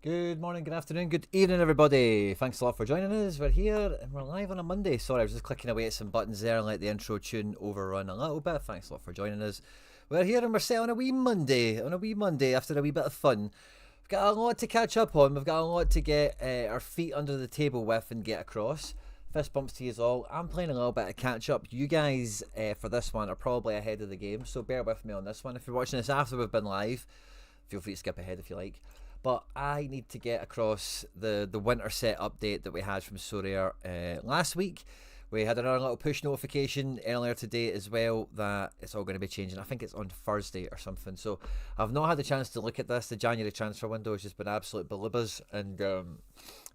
Good morning, good afternoon, good evening, everybody. Thanks a lot for joining us. We're here and we're live on a Monday. Sorry, I was just clicking away at some buttons there and let the intro tune overrun a little bit. Thanks a lot for joining us. We're here and we're set on a wee Monday. After a wee bit of fun. We've got a lot to catch up on. We've got a lot to get our feet under the table with and get across. Fist bumps to you all. I'm playing a little bit of catch up. You guys for this one are probably ahead of the game, so bear with me on this one. If you're watching this after we've been live, feel free to skip ahead if you like. But I need to get across the winter set update that we had from Sorare last week. We had another little push notification earlier today as well that it's all going to be changing. I think it's on Thursday or something. So I've not had the chance to look at this. The January transfer window has just been absolute believers. And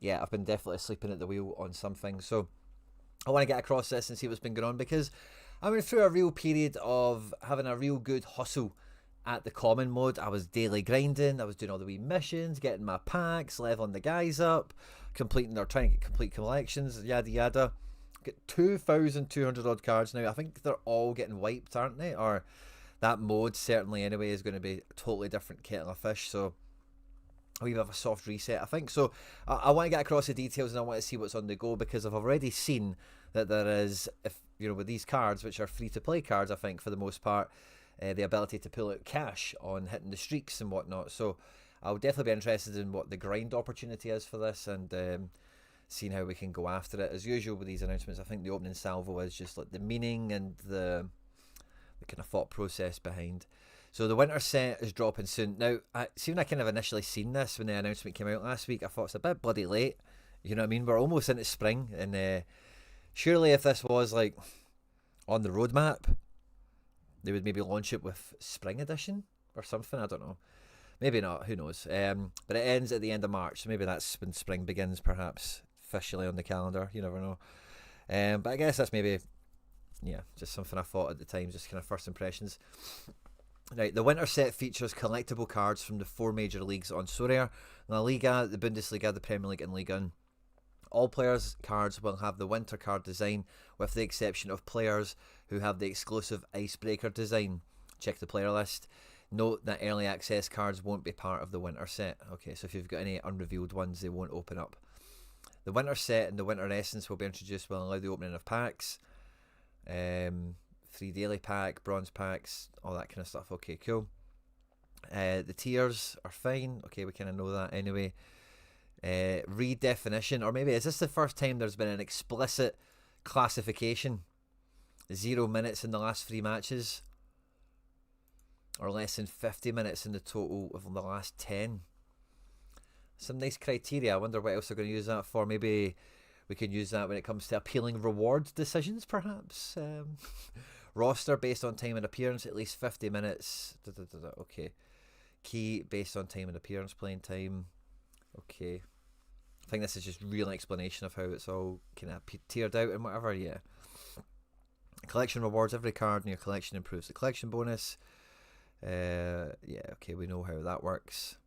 yeah, I've been definitely sleeping at the wheel on something. So I want to get across this and see what's been going on, because I went through a real period of having a real good hustle at the common mode. I was daily grinding, I was doing all the wee missions, getting my packs, leveling the guys up, completing or trying to get complete collections, yada yada. Get 2,200 odd cards now. I think they're all getting wiped, aren't they? Or that mode certainly anyway is going to be a totally different kettle of fish. So a wee bit of a soft reset, I think. So I want to get across the details and I want to see what's on the go, because I've already seen that there is, if you know, with these cards, which are free to play cards, I think for the most part, the ability to pull out cash on hitting the streaks and whatnot. So I'll definitely be interested in what the grind opportunity is for this, and seeing how we can go after it. As usual with these announcements, I think the opening salvo is just like the meaning and the kind of thought process behind. So the winter set is dropping soon. Now, when I kind of initially seen this when the announcement came out last week, I thought it's a bit bloody late. You know what I mean? We're almost into spring, and surely if this was like on the roadmap, they would maybe launch it with Spring Edition or something. I don't know. Maybe not. Who knows? But it ends at the end of March, so maybe that's when spring begins, perhaps. officially on the calendar. You never know. But I guess that's maybe, yeah, just something I thought at the time, just kind of first impressions. Right, the winter set features collectible cards from the 4 major leagues on Sorare: La Liga, the Bundesliga, the Premier League, and Liga 1. All players' cards will have the winter card design, with the exception of players who have the exclusive icebreaker design. Check the player list. Note that early access cards won't be part of the winter set. Okay, so if you've got any unrevealed ones, they won't open up. The winter set and the winter essence will be introduced, will allow the opening of packs. 3 daily pack, bronze packs, all that kind of stuff. Okay, cool. The tiers are fine. Okay, we kind of know that anyway. Redefinition, or maybe is this the first time there's been an explicit classification? 0 minutes in the last 3 matches, or less than 50 minutes in the total of the last 10. Some nice criteria. I wonder what else they're going to use that for. Maybe we can use that when it comes to appealing reward decisions, perhaps. Roster based on time and appearance, at least 50 minutes. Okay. Key based on time and appearance, playing time. Okay. I think this is just real explanation of how it's all kind of tiered out and whatever, yeah. Collection rewards, every card in your collection improves the collection bonus. Yeah, okay, we know how that works.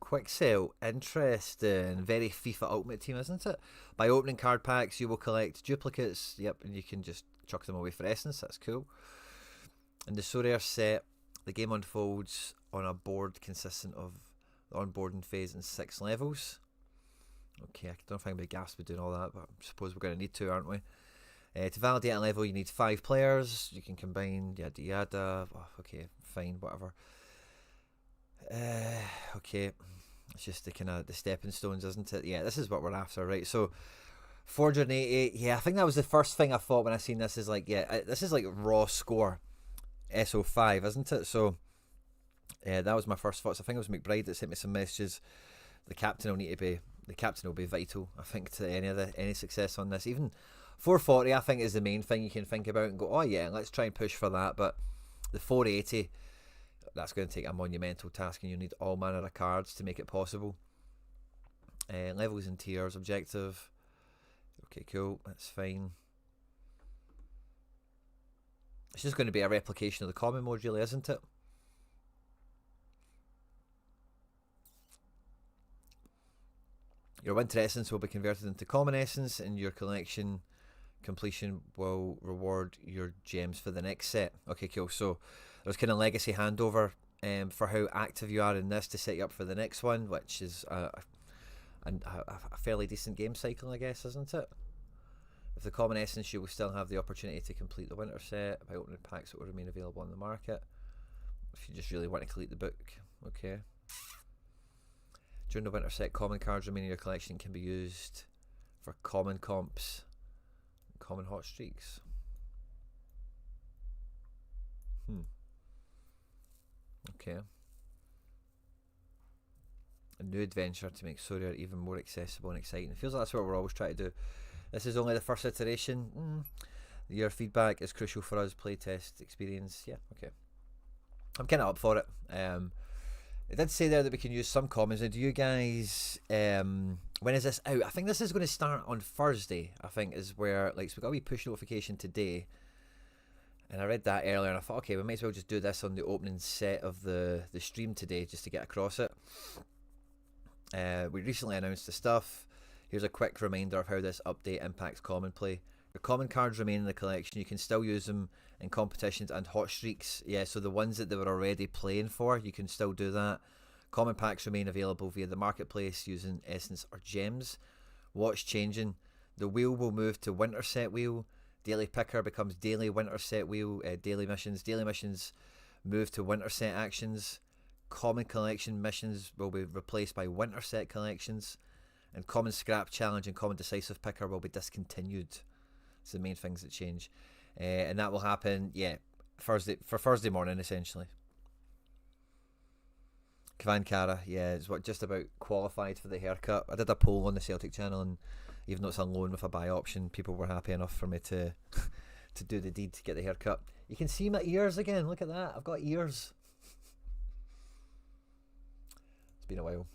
Quick sell, interesting. Very FIFA Ultimate Team, isn't it? By opening card packs, you will collect duplicates. Yep, and you can just chuck them away for essence. That's cool. In the Sorare set, the game unfolds on a board consistent of the onboarding phase in 6 levels. Okay, I don't think I'm going to be gassed with doing all that, but I suppose we're going to need to, aren't we? To validate a level, you need 5 players. You can combine yada yada. Oh, okay, fine, whatever. Okay, it's just the kind of the stepping stones, isn't it? Yeah, this is what we're after, right? So 480. Yeah, I think that was the first thing I thought when I seen this. Is like, yeah, this is like raw score, SO5, isn't it? So that was my first thoughts. I think it was McBride that sent me some messages. The captain will be vital, I think, to any success on this. Even 440, I think, is the main thing you can think about and go, oh yeah, let's try and push for that. But the 480, that's going to take a monumental task, and you need all manner of cards to make it possible. Levels and tiers, objective. Okay, cool, that's fine. It's just going to be a replication of the common mode, really, isn't it? Your winter essence will be converted into common essence, and your collection completion will reward your gems for the next set. Okay, cool. So there's kind of legacy handover for how active you are in this to set you up for the next one, which is a fairly decent game cycle, I guess, isn't it? With the common essence, you will still have the opportunity to complete the winter set by opening packs that will remain available on the market. If you just really want to complete the book, okay. During the winter set, common cards remaining in your collection can be used for common comps, common hot streaks. Okay. A new adventure to make Sorare even more accessible and exciting. It feels like that's what we're always trying to do. This is only the first iteration. Your feedback is crucial for us. Playtest experience. Yeah, okay. I'm kind of up for it. It did say there that we can use some commons. Now, do you guys, when is this out? I think this is going to start on Thursday, I think, is where, like, so we got a wee push notification today, and I read that earlier, and I thought, okay, we might as well just do this on the opening set of the stream today, just to get across it. We recently announced the stuff. Here's a quick reminder of how this update impacts common play. Your common cards remain in the collection. You can still use them in competitions and hot streaks. Yeah, so the ones that they were already playing for, you can still do that. Common packs remain available via the marketplace using essence or gems. What's changing? The wheel will move to winter set wheel. Daily picker becomes daily winter set wheel. Daily missions move to winter set actions. Common collection missions will be replaced by winter set collections. And common scrap challenge and common decisive picker will be discontinued. It's the main things that change. And that will happen, yeah, Thursday morning, essentially. Kavan Kara, yeah, is what just about qualified for the haircut. I did a poll on the Celtic channel, and even though it's a loan with a buy option, people were happy enough for me to to do the deed to get the haircut. You can see my ears again. Look at that. I've got ears. It's been a while.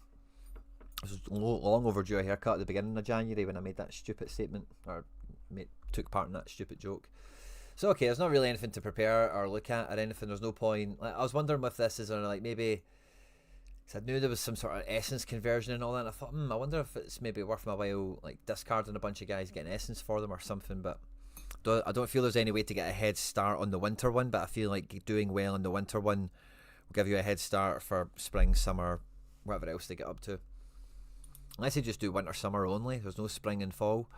This was long overdue a haircut at the beginning of January when I made that stupid statement, or took part in that stupid joke. So okay, there's not really anything to prepare or look at or anything. There's no point. Like, I was wondering if this is like maybe, because I knew there was some sort of essence conversion and all that. And I thought, I wonder if it's maybe worth my while, like discarding a bunch of guys, getting essence for them or something. But I don't feel there's any way to get a head start on the winter one. But I feel like doing well on the winter one will give you a head start for spring, summer, whatever else they get up to. Unless they just do winter, summer only. There's no spring and fall.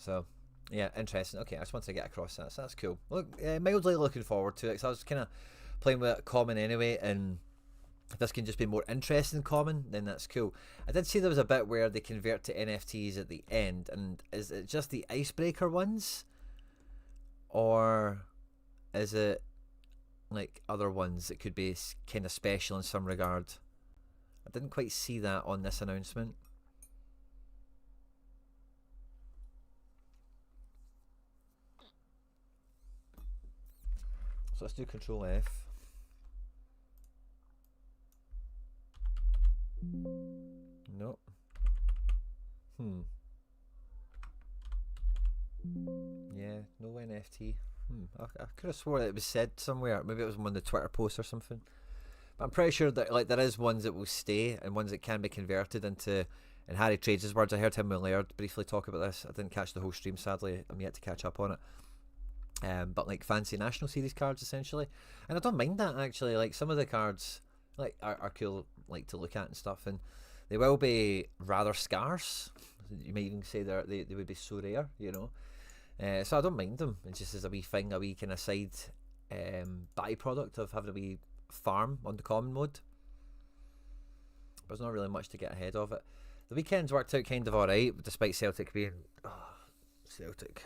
So yeah, interesting. Okay, I just wanted to get across that. So that's cool. Look, mildly looking forward to it, because I was kind of playing with common anyway, and if this can just be more interesting common, then that's cool. I did see there was a bit where they convert to NFTs at the end, and is it just the icebreaker ones, or is it like other ones that could be kind of special in some regard? I didn't quite see that on this announcement. So let's do Control F. Nope. Yeah, no NFT. I could have swore that it was said somewhere. Maybe it was on the Twitter post or something. But I'm pretty sure that like there is ones that will stay and ones that can be converted into. In Harry Trades' words, I heard him and Laird briefly talk about this. I didn't catch the whole stream, sadly. I'm yet to catch up on it. But like fancy National Series cards essentially, and I don't mind that actually. Like some of the cards like are cool, like to look at and stuff, and they will be rather scarce. You might even say they would be so rare, you know. So I don't mind them. It's just as a wee thing, a wee kind of side byproduct of having a wee farm on the common mode. But there's not really much to get ahead of it. The weekend's worked out kind of alright, despite Celtic being Celtic.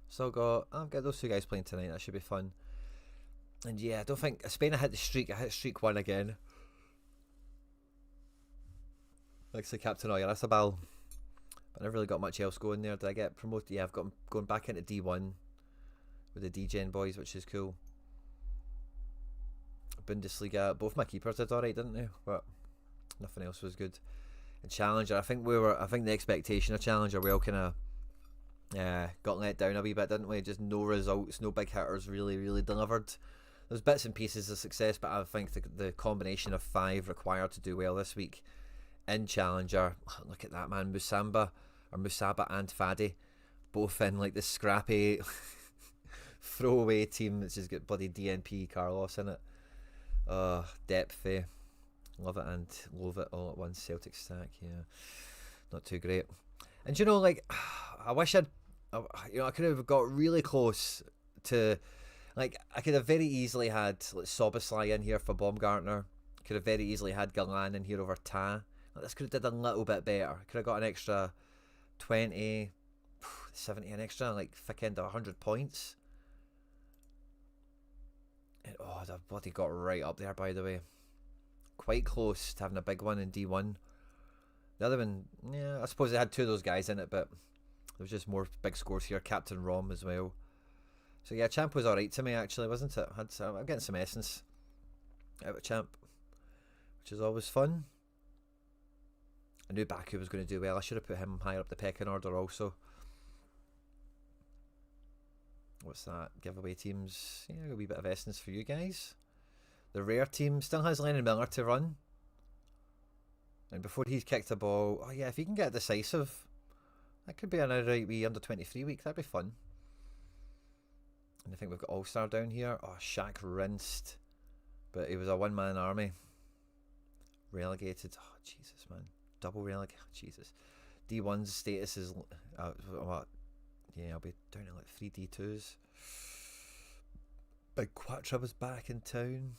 So I've got those two guys playing tonight. That should be fun. And yeah, I don't think Spain. I hit streak one again. Like the Captain Oyarzabal. But I never really got much else going there. Did I get promoted? Yeah, I've got going back into D1 with the D-Gen boys, which is cool. Bundesliga. Both my keepers did alright, didn't they? But nothing else was good. And Challenger. I think the expectation of Challenger we all kind of got let down a wee bit, didn't we? Just no results, no big hitters really delivered. There's bits and pieces of success, but I think the combination of 5 required to do well this week in Challenger. Look at that, man. Musaba and Fadi both in like this scrappy throwaway team that's just got bloody DNP Carlos in it. Depth, love it and loathe it all at once. Celtic stack, yeah, not too great. And you know, like, I wish I could have got really close to, like, I could have very easily had like Soboslai in here for Baumgartner. Could have very easily had Galan in here over Ta. Like, this could have did a little bit better. Could have got an extra 20, 70, an extra like thick end of 100 points. And, the bloody got right up there, by the way. Quite close to having a big one in D1. The other one, yeah, I suppose they had 2 of those guys in it, but there was just more big scores here. Captain Rom as well. So yeah, Champ was alright to me actually, wasn't it? I'm getting some essence out of Champ, which is always fun. I knew Baku was going to do well. I should have put him higher up the pecking order also. What's that? Giveaway teams. Yeah, a wee bit of essence for you guys. The rare team still has Lennon Miller to run. And before he's kicked the ball, oh yeah, if he can get decisive, that could be an outright wee under 23 week. That'd be fun. And I think we've got All-Star down here. Oh, Shaq rinsed. But he was a one-man army. Relegated. Oh, Jesus, man. Double relegate. Oh, Jesus. D1's status is... yeah, I'll be down to like 3 D2s. Big Quatra was back in town.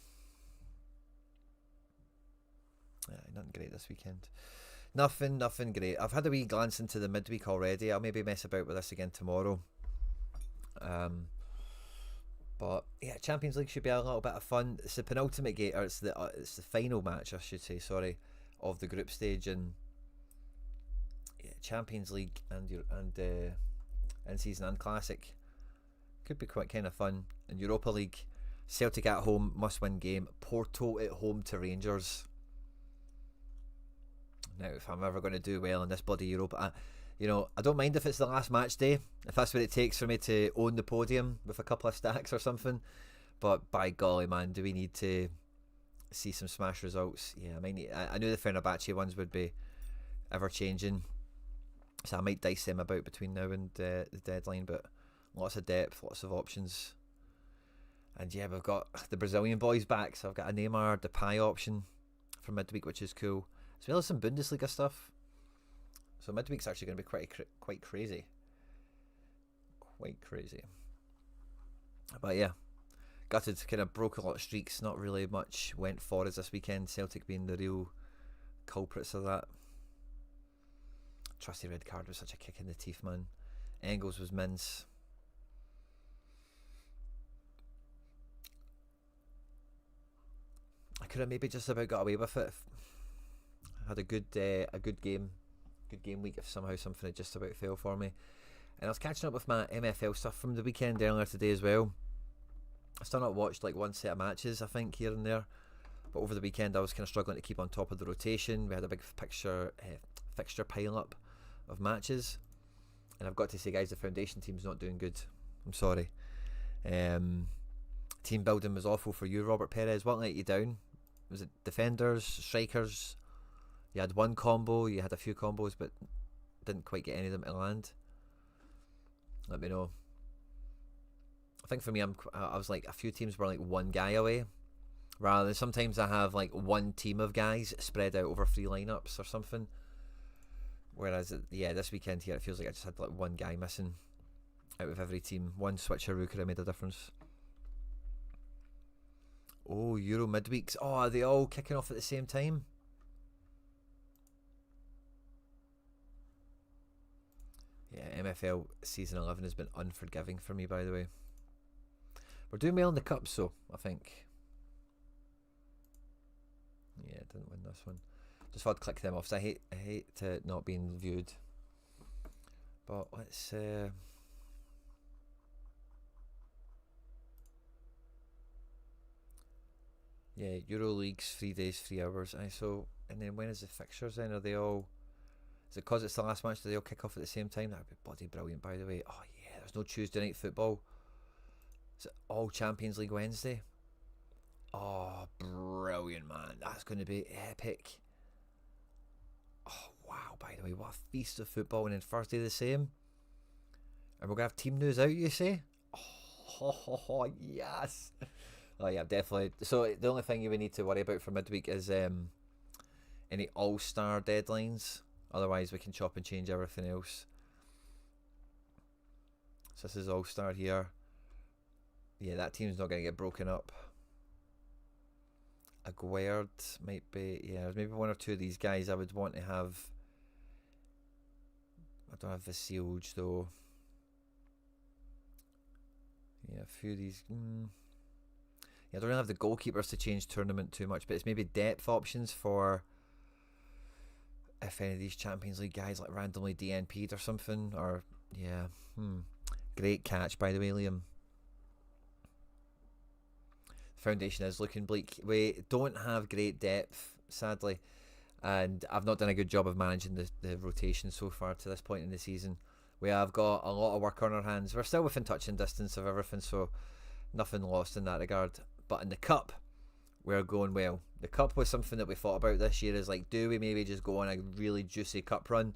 Nothing great this weekend. Nothing great. I've had a wee glance into the midweek already. I'll maybe mess about with this again tomorrow. But yeah, Champions League should be a little bit of fun. It's the penultimate game, or it's the final match, I should say. Sorry, of the group stage, and yeah, Champions League and in season and classic could be quite kind of fun. And Europa League, Celtic at home, must-win game. Porto at home to Rangers. Now, if I'm ever going to do well in this bloody Europa, I don't mind if it's the last match day, if that's what it takes for me to own the podium with a couple of stacks or something. But by golly, man, do we need to see some smash results? Yeah, I knew the Fenerbahce ones would be ever-changing, so I might dice them about between now and the deadline, but lots of depth, lots of options. And yeah, we've got the Brazilian boys back, so I've got a Neymar Depay option for midweek, which is cool, as well as some Bundesliga stuff. So midweek's actually going to be quite crazy. Quite crazy. But yeah, gutted, kind of broke a lot of streaks. Not really much went for us this weekend, Celtic being the real culprits of that. Trusty red card was such a kick in the teeth, man. Engels was mince. I could have maybe just about got away with it. I had a good game week if somehow something had just about failed for me. And I was catching up with my MFL stuff from the weekend earlier today as well. I still not watched like one set of matches, I think, here and there. But over the weekend I was kind of struggling to keep on top of the rotation. We had a big fixture pile up of matches. And I've got to say, guys, the foundation team's not doing good. I'm sorry. Team building was awful for you, Robert Perez. What let you down? Was it defenders, strikers? You had one combo, you had a few combos, but didn't quite get any of them to land. Let me know. I think for me, I was like, a few teams were like one guy away, rather than sometimes I have like one team of guys spread out over 3 lineups or something. Whereas, this weekend here, it feels like I just had like one guy missing out of every team. One switcheroo could have made a difference. Oh, Euro midweeks. Oh, are they all kicking off at the same time? Yeah, MFL Season 11 has been unforgiving for me, by the way. We're doing well in the Cup, so I think. Yeah, didn't win this one. Just thought I'd click them off, so I hate to not being viewed. But let's... Yeah, Euro League's 3 days, 3 hours. And then when is the fixtures then? Are they all... Is it because it's the last match that they all kick off at the same time? That would be bloody brilliant, by the way. Oh yeah, there's no Tuesday night football. Is it all Champions League Wednesday? Oh, brilliant, man. That's going to be epic. Oh, wow, by the way, what a feast of football. And then Thursday the same. And we're going to have team news out, you say? Oh, yes. Oh yeah, definitely. So the only thing you would need to worry about for midweek is any all-star deadlines. Otherwise, we can chop and change everything else. So this is all-star here. Yeah, that team's not going to get broken up. Aguerd might be... Yeah, there's maybe one or two of these guys I would want to have. I don't have Vasilj, though. Yeah, a few of these... Yeah, I don't really have the goalkeepers to change tournament too much, but it's maybe depth options for if any of these Champions League guys like randomly DNP'd or something. Or, yeah, great catch, by the way, Liam. Foundation is looking bleak. We don't have great depth, sadly, and I've not done a good job of managing the rotation so far to this point in the season. We have got a lot of work on our hands. We're still within touching distance of everything, so nothing lost in that regard. But in the Cup, we're going well. The Cup was something that we thought about this year, is like, do we maybe just go on a really juicy Cup run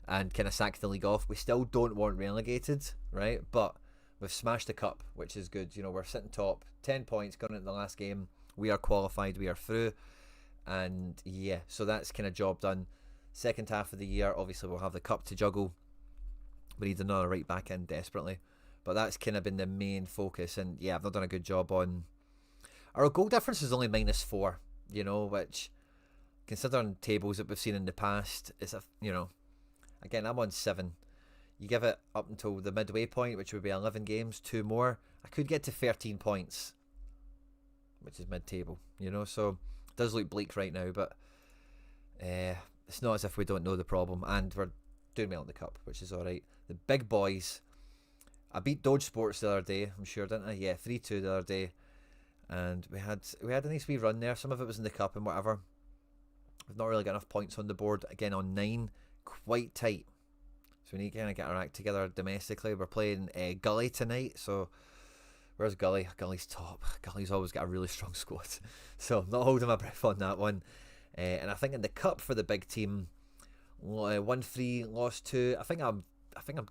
and kind of sack the league off? We still don't want relegated, right? But we've smashed the Cup, which is good. You know, we're sitting top, 10 points going into the last game. We are qualified, we are through. And yeah, so that's kind of job done. Second half of the year, obviously we'll have the Cup to juggle. We need another right back in desperately. But that's kind of been the main focus. And yeah, I've not done a good job on... Our goal difference is only -4, you know, which, considering tables that we've seen in the past, is again, I'm on 7. You give it up until the midway point, which would be 11 games, 2 more, I could get to 13 points, which is mid-table, you know, so it does look bleak right now, but it's not as if we don't know the problem, and we're doing well in the Cup, which is alright. The big boys, I beat Dodge Sports the other day, I'm sure, didn't I? Yeah, 3-2 the other day. and we had a nice wee run there. Some of it was in the cup and whatever. We've not really got enough points on the board. Again, on 9, quite tight. So we need to kind of get our act together domestically. We're playing Gully tonight, so where's Gully? Gully's top. Gully's always got a really strong squad. So I'm not holding my breath on that one. And I think in the cup for the big team, 1-3, lost 2. I think I'm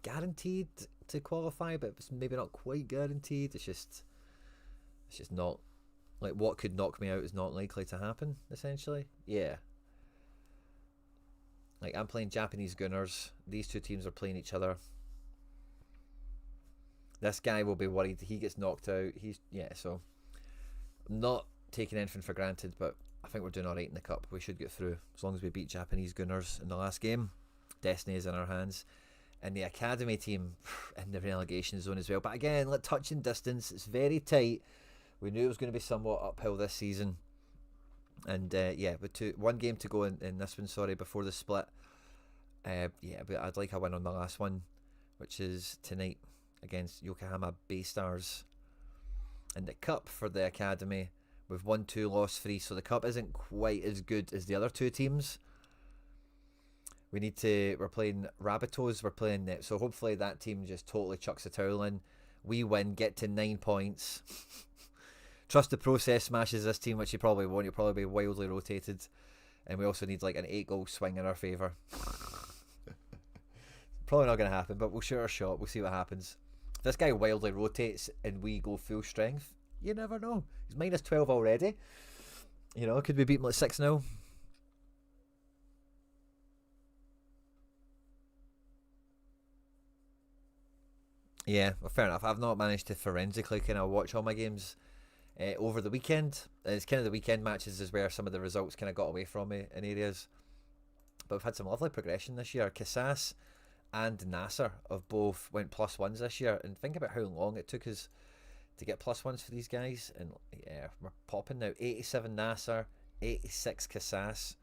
guaranteed to qualify, but it's maybe not quite guaranteed. It's just not, like, what could knock me out is not likely to happen, essentially. Yeah. Like, I'm playing Japanese Gunners. These two teams are playing each other. This guy will be worried. He gets knocked out. So I'm not taking anything for granted, but I think we're doing alright in the cup. We should get through. As long as we beat Japanese Gunners in the last game. Destiny is in our hands. And the academy team in the relegation zone as well. But again, like, touching distance. It's very tight. We knew it was going to be somewhat uphill this season. And with one game to go in this one, before the split. But I'd like a win on the last one, which is tonight against Yokohama Baystars. And the cup for the academy, we've won 2, lost 3, so the cup isn't quite as good as the other two teams. We're playing Rabbitohs, we're playing it, so hopefully that team just totally chucks a towel in. We win, get to 9 points. Trust the process smashes this team, which you probably won't. You'll probably be wildly rotated. And we also need like an 8-goal swing in our favour. Probably not going to happen, but we'll shoot our shot. We'll see what happens. If this guy wildly rotates and we go full strength, you never know. He's minus 12 already. You know, could we beat him like 6-0? Yeah, well, fair enough. I've not managed to forensically kind of watch all my games over the weekend. It's kind of the weekend matches is where some of the results kind of got away from me in areas. But we've had some lovely progression this year. Casas and Nasser have both went +1s this year. And think about how long it took us to get +1s for these guys. And yeah, we're popping now. 87 Nasser, 86 Casas.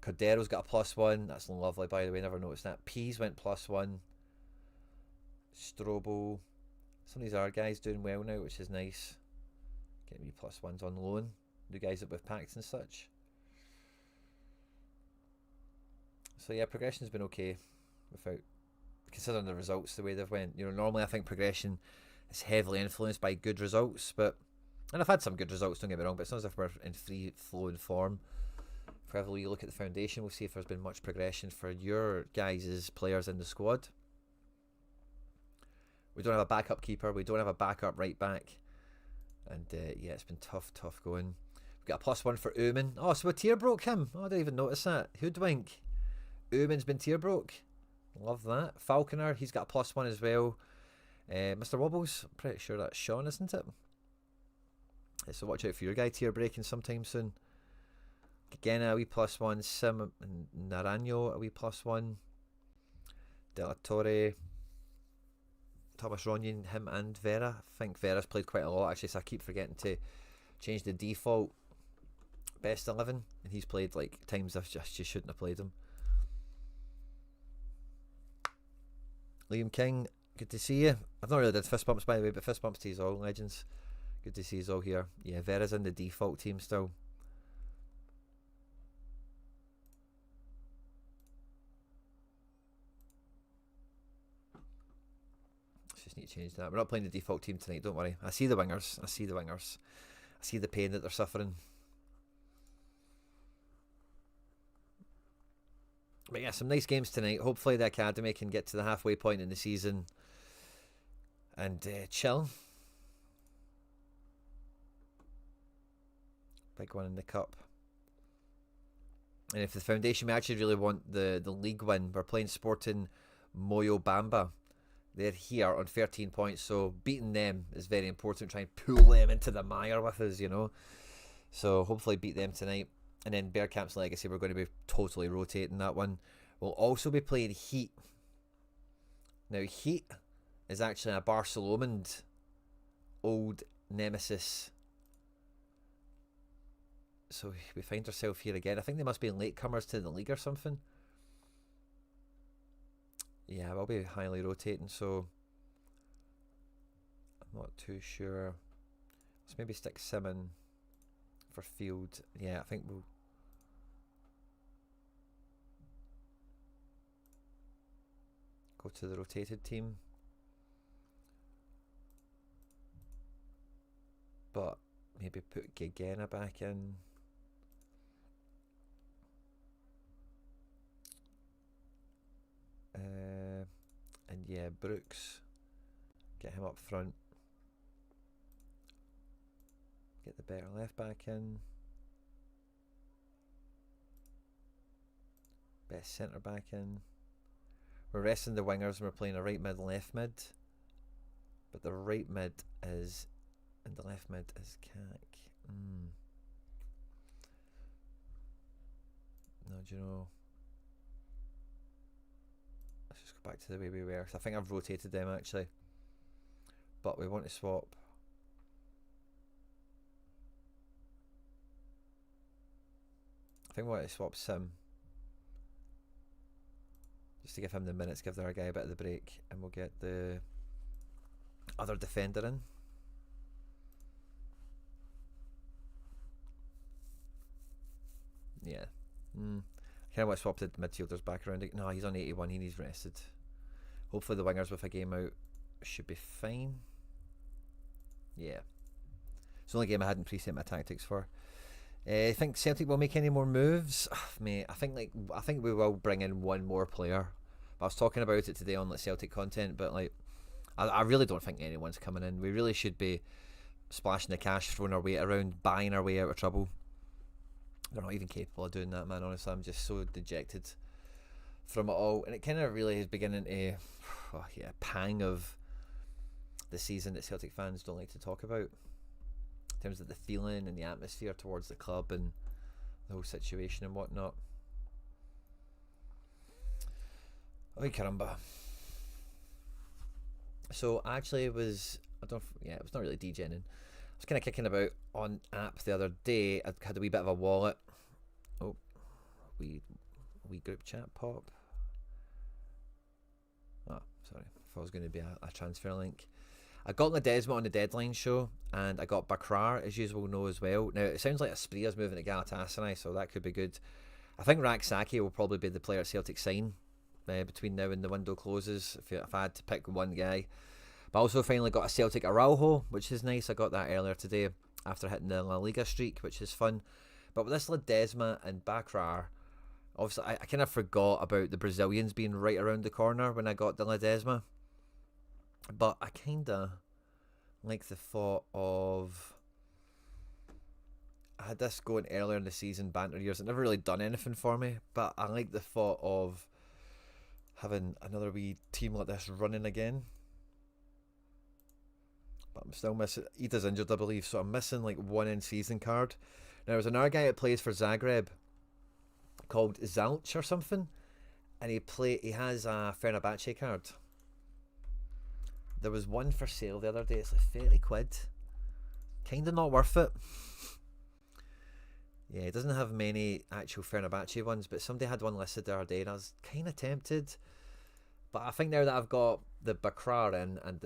Cordero's got a +1. That's lovely, by the way. Never noticed that. Pease went +1. Strobo. Some of these are guys doing well now, which is nice. Getting me +1s on loan. The guys that we've packed and such. So yeah, progression's been okay. Without considering the results the way they've went. You know, normally I think progression is heavily influenced by good results, and I've had some good results, don't get me wrong, but it's not as if we're in free flowing form. If we have a wee look at the foundation, we'll see if there's been much progression for your guys' players in the squad. We don't have a backup keeper. We don't have a backup right back. And yeah, it's been tough going. We've got a +1 for Uman. Oh, so we tier broke him. Oh, I didn't even notice that. Hoodwink. Uman's been tier broke. Love that. Falconer, he's got a +1 as well. Mr. Wobbles, I'm pretty sure that's Sean, isn't it? So watch out for your guy tier breaking sometime soon. Gagena, a wee +1. Sim Naranjo, a wee +1. De La Torre. Thomas Ronyon, him and Vera. I think Vera's played quite a lot actually, so I keep forgetting to change the default best 11, and he's played like times I just shouldn't have played him. Liam King, good to see you. I've not really did fist bumps, by the way, but fist bumps to you all, legends. Good to see you all here. Yeah, Vera's in the default team still. Just need to change that. We're not playing the default team tonight, don't worry. I see the wingers. I see the pain that they're suffering. But yeah, some nice games tonight. Hopefully the academy can get to the halfway point in the season and chill. Big one in the cup. And if the foundation, we actually really want the league win. We're playing Sporting Moyo Bamba. They're here on 13 points, so beating them is very important. Try and pull them into the mire with us, you know. So hopefully beat them tonight. And then Bearcamp's Legacy, we're going to be totally rotating that one. We'll also be playing Heat. Now, Heat is actually a Barcelona old nemesis. So we find ourselves here again. I think they must be latecomers to the league or something. Yeah, we'll be highly rotating, so I'm not too sure. Let's maybe stick Sim in for field. Yeah, I think we'll... go to the rotated team. But maybe put Gigena back in. And yeah, Brooks. Get him up front. Get the better left back in. Best centre back in. We're resting the wingers and we're playing a right mid, left mid. But the right mid is... and the left mid is Cack. No, do you know... let's just go back to the way we were. 'Cause I think I've rotated them actually. But we want to swap... I think we want to swap Sim. Just to give him the minutes, give the other guy a bit of the break. And we'll get the other defender in. Yeah. I kind of want to swap the midfielders back around. No, he's on 81. He needs rested. Hopefully the wingers with a game out should be fine. Yeah. It's the only game I hadn't preset my tactics for. I think Celtic will make any more moves, mate. I think we will bring in one more player. I was talking about it today on like Celtic content, but like I really don't think anyone's coming in. We really should be splashing the cash, throwing our weight around, buying our way out of trouble. They're not even capable of doing that, man. Honestly, I'm just so dejected from it all, and it kind of really is beginning to, pang of the season that Celtic fans don't like to talk about. In terms of the feeling and the atmosphere towards the club and the whole situation and whatnot. Oy caramba. So actually it was not really degenning. I was kind of kicking about on app the other day. I had a wee bit of a wallet. Oh, wee group chat pop. Oh, sorry. If I was going to be a transfer link. I got Ledesma on the deadline show, and I got Bakrar, as you will know as well. Now, it sounds like Aspria's moving to Galatasaray, so that could be good. I think Raksaki will probably be the player at Celtic sign between now and the window closes, if I had to pick one guy. But I also finally got a Celtic Araujo, which is nice. I got that earlier today after hitting the La Liga streak, which is fun. But with this Ledesma and Bakrar, obviously I kind of forgot about the Brazilians being right around the corner when I got the Ledesma. But I kind of like the thought of... I had this going earlier in the season, banter years. It never really done anything for me. But I like the thought of having another wee team like this running again. But I'm still missing... Ida's injured, I believe. So I'm missing like one in-season card. Now, there's another guy that plays for Zagreb called Zalch or something. And he has a Fenerbahce card. There was one for sale the other day. It's like 30 quid. Kind of not worth it. Yeah, it doesn't have many actual Fenerbahce ones, but somebody had one listed the other day and I was kind of tempted. But I think now that I've got the Bakrar in and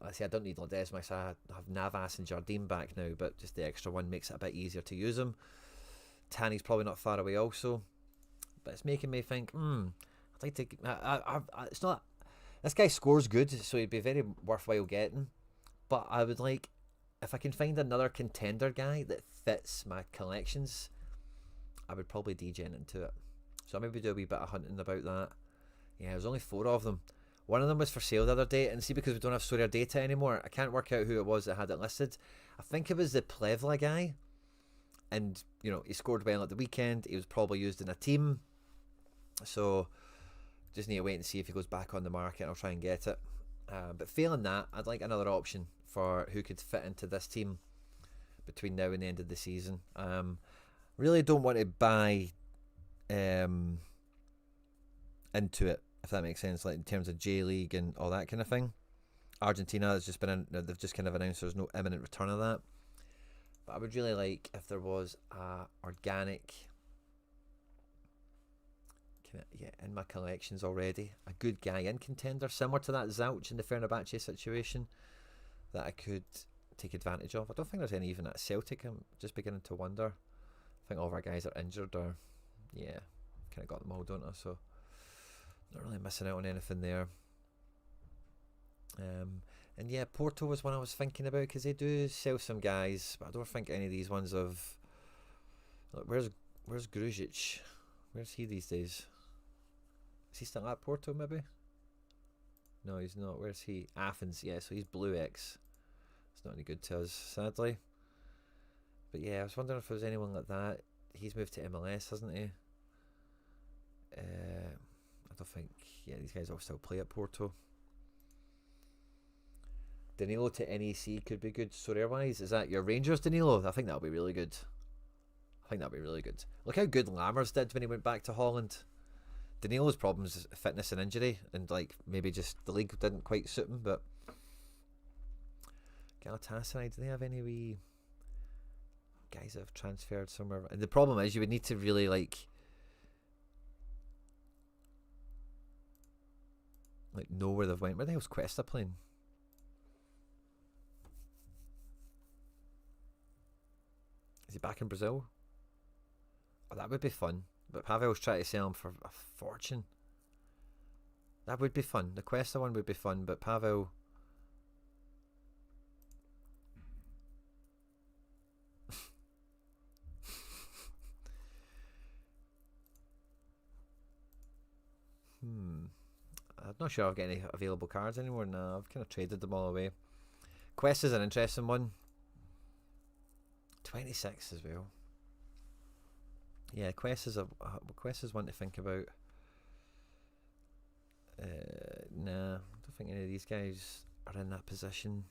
I don't need Ledesma, so I have Navas and Jardim back now, but just the extra one makes it a bit easier to use them. Tani's probably not far away also. But it's making me think, I'd like to... it's not... This guy scores good, so he'd be very worthwhile getting. But I would like, if I can find another contender guy that fits my collections, I would probably degen into it. So I maybe do a wee bit of hunting about that. Yeah, there's only 4 of them. One of them was for sale the other day, and see, because we don't have Sorare data anymore, I can't work out who it was that had it listed. I think it was the Plevla guy. And, you know, he scored well at the weekend. He was probably used in a team. So... just need to wait and see if he goes back on the market and I'll try and get it. But failing that, I'd like another option for who could fit into this team between now and the end of the season. Really don't want to buy into it, if that makes sense, like in terms of J-League and all that kind of thing. Argentina has just been they've just kind of announced there's no imminent return of that. But I would really like if there was a organic... in my collections already, a good guy in contender, similar to that Zouch in the Fenerbahce situation, that I could take advantage of. I don't think there's any even at Celtic. I'm just beginning to wonder. I think all of our guys are injured, or yeah, kind of got them all, don't I? So not really missing out on anything there. And yeah, Porto was one I was thinking about, because they do sell some guys, but I don't think any of these ones have. Look, where's Grujic? Where's he these days? Is he still at Porto, maybe? No, he's not. Where's he? Athens, yeah, so he's Blue X. It's not any good to us, sadly. But yeah, I was wondering if there was anyone like that. He's moved to MLS, hasn't he? I don't think. Yeah, these guys all still play at Porto. Danilo to NEC could be good. Sorare wise, is that your Rangers Danilo? I think that'll be really good. Look how good Lammers did when he went back to Holland. Danilo's problems is fitness and injury, and like maybe just the league didn't quite suit him. But Galatasaray, do they have any wee guys that have transferred somewhere? And the problem is, you would need to really like know where they've went. Where the hell's Cuesta playing? Is he back in Brazil? Oh, that would be fun. But Pavel's trying to sell him for a fortune. That would be fun. The Cuesta one would be fun, but Pavel... I'm not sure I've got any available cards anymore now. I've kind of traded them all away. Quest is an interesting one. 26 as well. Yeah, Quest is one to think about. Nah, I don't think any of these guys are in that position.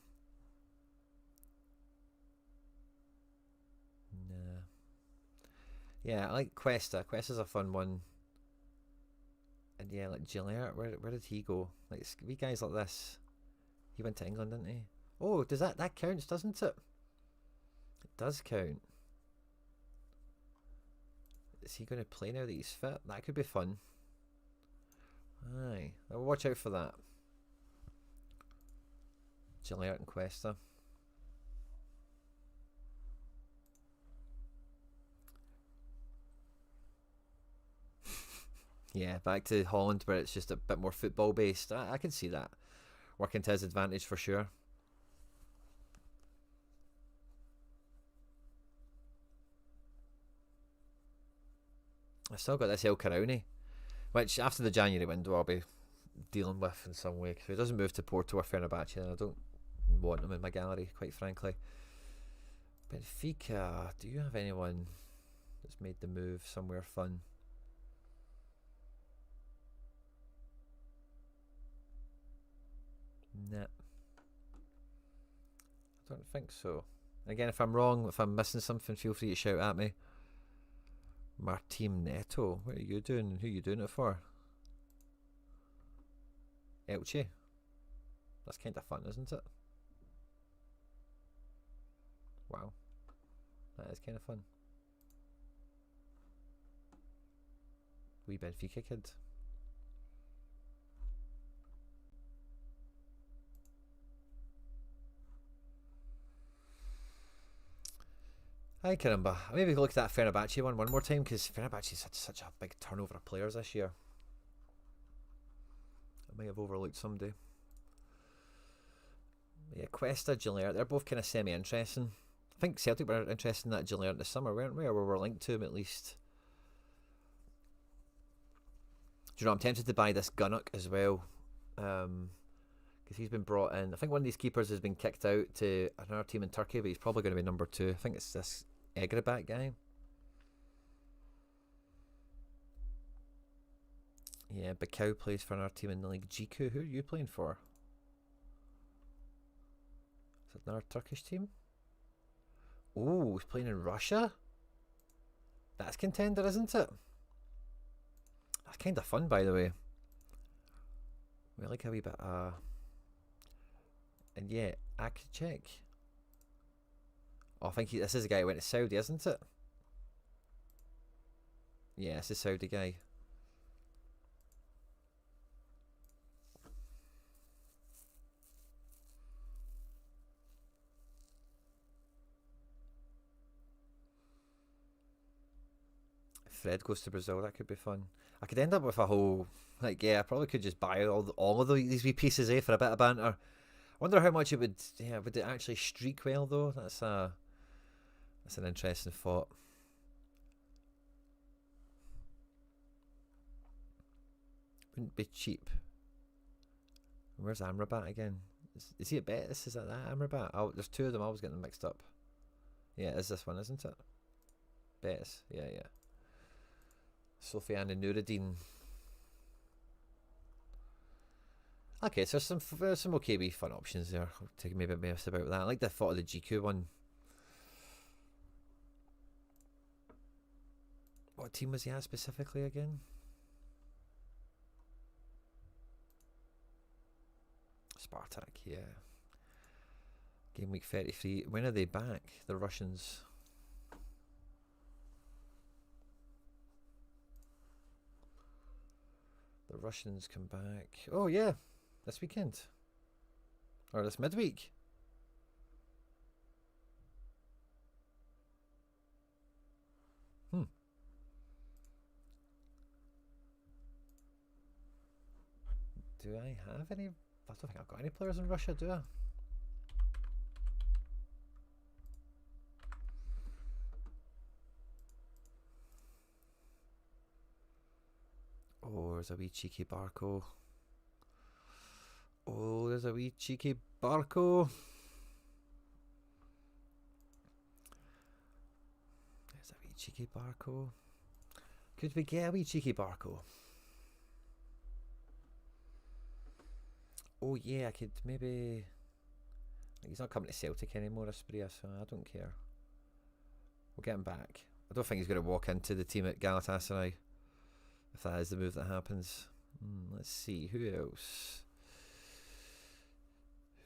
Nah. Yeah, I like Cuesta. Questa's a fun one. And yeah, like Gillette, where did he go? Like wee guys like this. He went to England, didn't he? Oh, does that counts, doesn't it? It does count. Is he going to play now that he's fit? That could be fun. Aye, I'll watch out for that. Gillette and Cuesta. Yeah, back to Holland where it's just a bit more football based. I can see that working to his advantage for sure. I've still got this El Carauni, which after the January window I'll be dealing with in some way. Because if he doesn't move to Porto or Fenerbahce, then I don't want him in my gallery, quite frankly. Benfica, do you have anyone that's made the move somewhere fun? Nah. I don't think so. Again, if I'm wrong, if I'm missing something, feel free to shout at me. Martim Neto, what are you doing? Who are you doing it for? Elche. That's kind of fun, isn't it? Wow. That is kind of fun. Wee Benfica kid. Hi, caramba. Maybe look at that Fenerbahce one more time, because Fenerbahce's had such a big turnover of players this year. I might have overlooked somebody. Yeah, Cuesta, Gillette, they're both kind of semi-interesting. I think Celtic were interested in that Gillette this summer, weren't we? Or we were linked to him at least. Do you know, I'm tempted to buy this Gunnock as well. Because he's been brought in. I think one of these keepers has been kicked out to another team in Turkey, but he's probably going to be number 2. I think it's this Egrabat guy. Yeah, Bakau plays for another team in the league. Jiku, who are you playing for? Is it another Turkish team? Oh, he's playing in Russia? That's contender, isn't it? That's kind of fun, by the way. We like a wee bit and yeah, Akacek. Oh, I think this is a guy who went to Saudi, isn't it? Yeah, it's a Saudi guy. Fred goes to Brazil. That could be fun. I could end up with a whole, like, yeah, I probably could just buy all of these wee pieces, for a bit of banter. I wonder how much it would, would it actually streak well, though? That's an interesting thought. Wouldn't be cheap. Where's Amrabat again? Is he at Betis? Is that Amrabat? Oh, there's two of them. I was getting them mixed up. Yeah, it is this one, isn't it? Betis. Yeah. Sofiane and Nuruddin. Okay, so there's some okay wee fun options there. I'll take maybe a bit about that. I like the thought of the GQ one. What team was he at specifically again? Spartak, yeah. Game week 33. When are they back? The Russians. The Russians come back. Oh, yeah. This weekend. Or this midweek. Do I have any? I don't think I've got any players in Russia, do I? Oh, there's a wee cheeky Barco. Oh, there's a wee cheeky Barco. There's a wee cheeky Barco. Could we get a wee cheeky Barco? Oh yeah, I could maybe. He's not coming to Celtic anymore, Aspria, so I don't care. We'll get him back. I don't think he's going to walk into the team at Galatasaray, if that is the move that happens. Let's see, who else?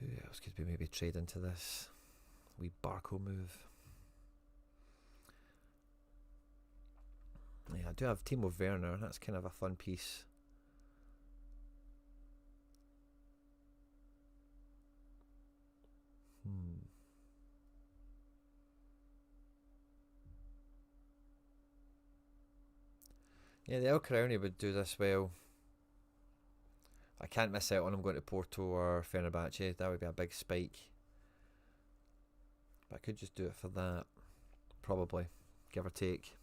Who else could we maybe trade into this wee Barco move? Yeah, I do have Timo Werner. That's kind of a fun piece. Yeah, the El Crowny would do this well. I can't miss out on him going to Porto or Fenerbahce. That would be a big spike. But I could just do it for that. Probably. Give or take.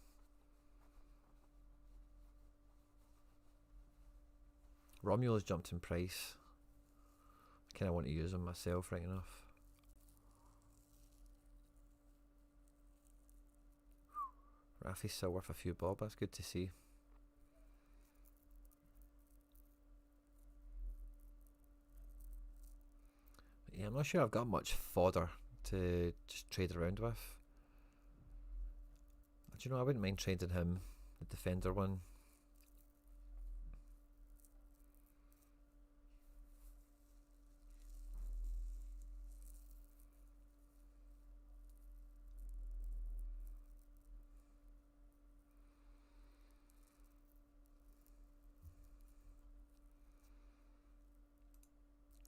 Romulo's jumped in price. I kind of want to use him myself, right enough. Rafi's still worth a few bob. That's good to see. Yeah, I'm not sure I've got much fodder to just trade around with. Do you know, I wouldn't mind trading him, the defender one.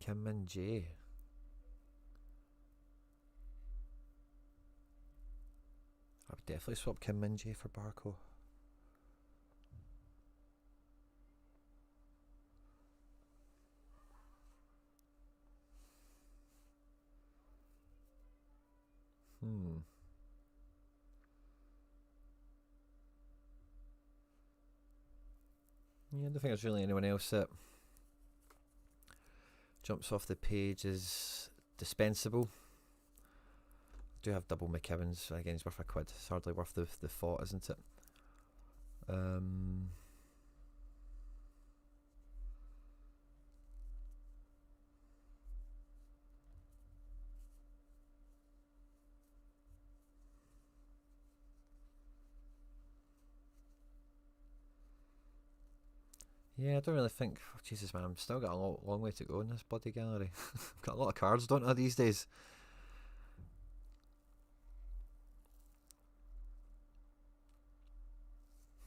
Kim and Jay. I would definitely swap Kim Min-jae for Barco. Yeah, I don't think there's really anyone else that jumps off the page as dispensable. I do have double McEvans. Again, he's worth a quid. It's hardly worth the thought, isn't it? Yeah, I don't really think. Oh, Jesus, man, I've still got a long way to go in this bloody gallery. I've got a lot of cards, don't I, these days?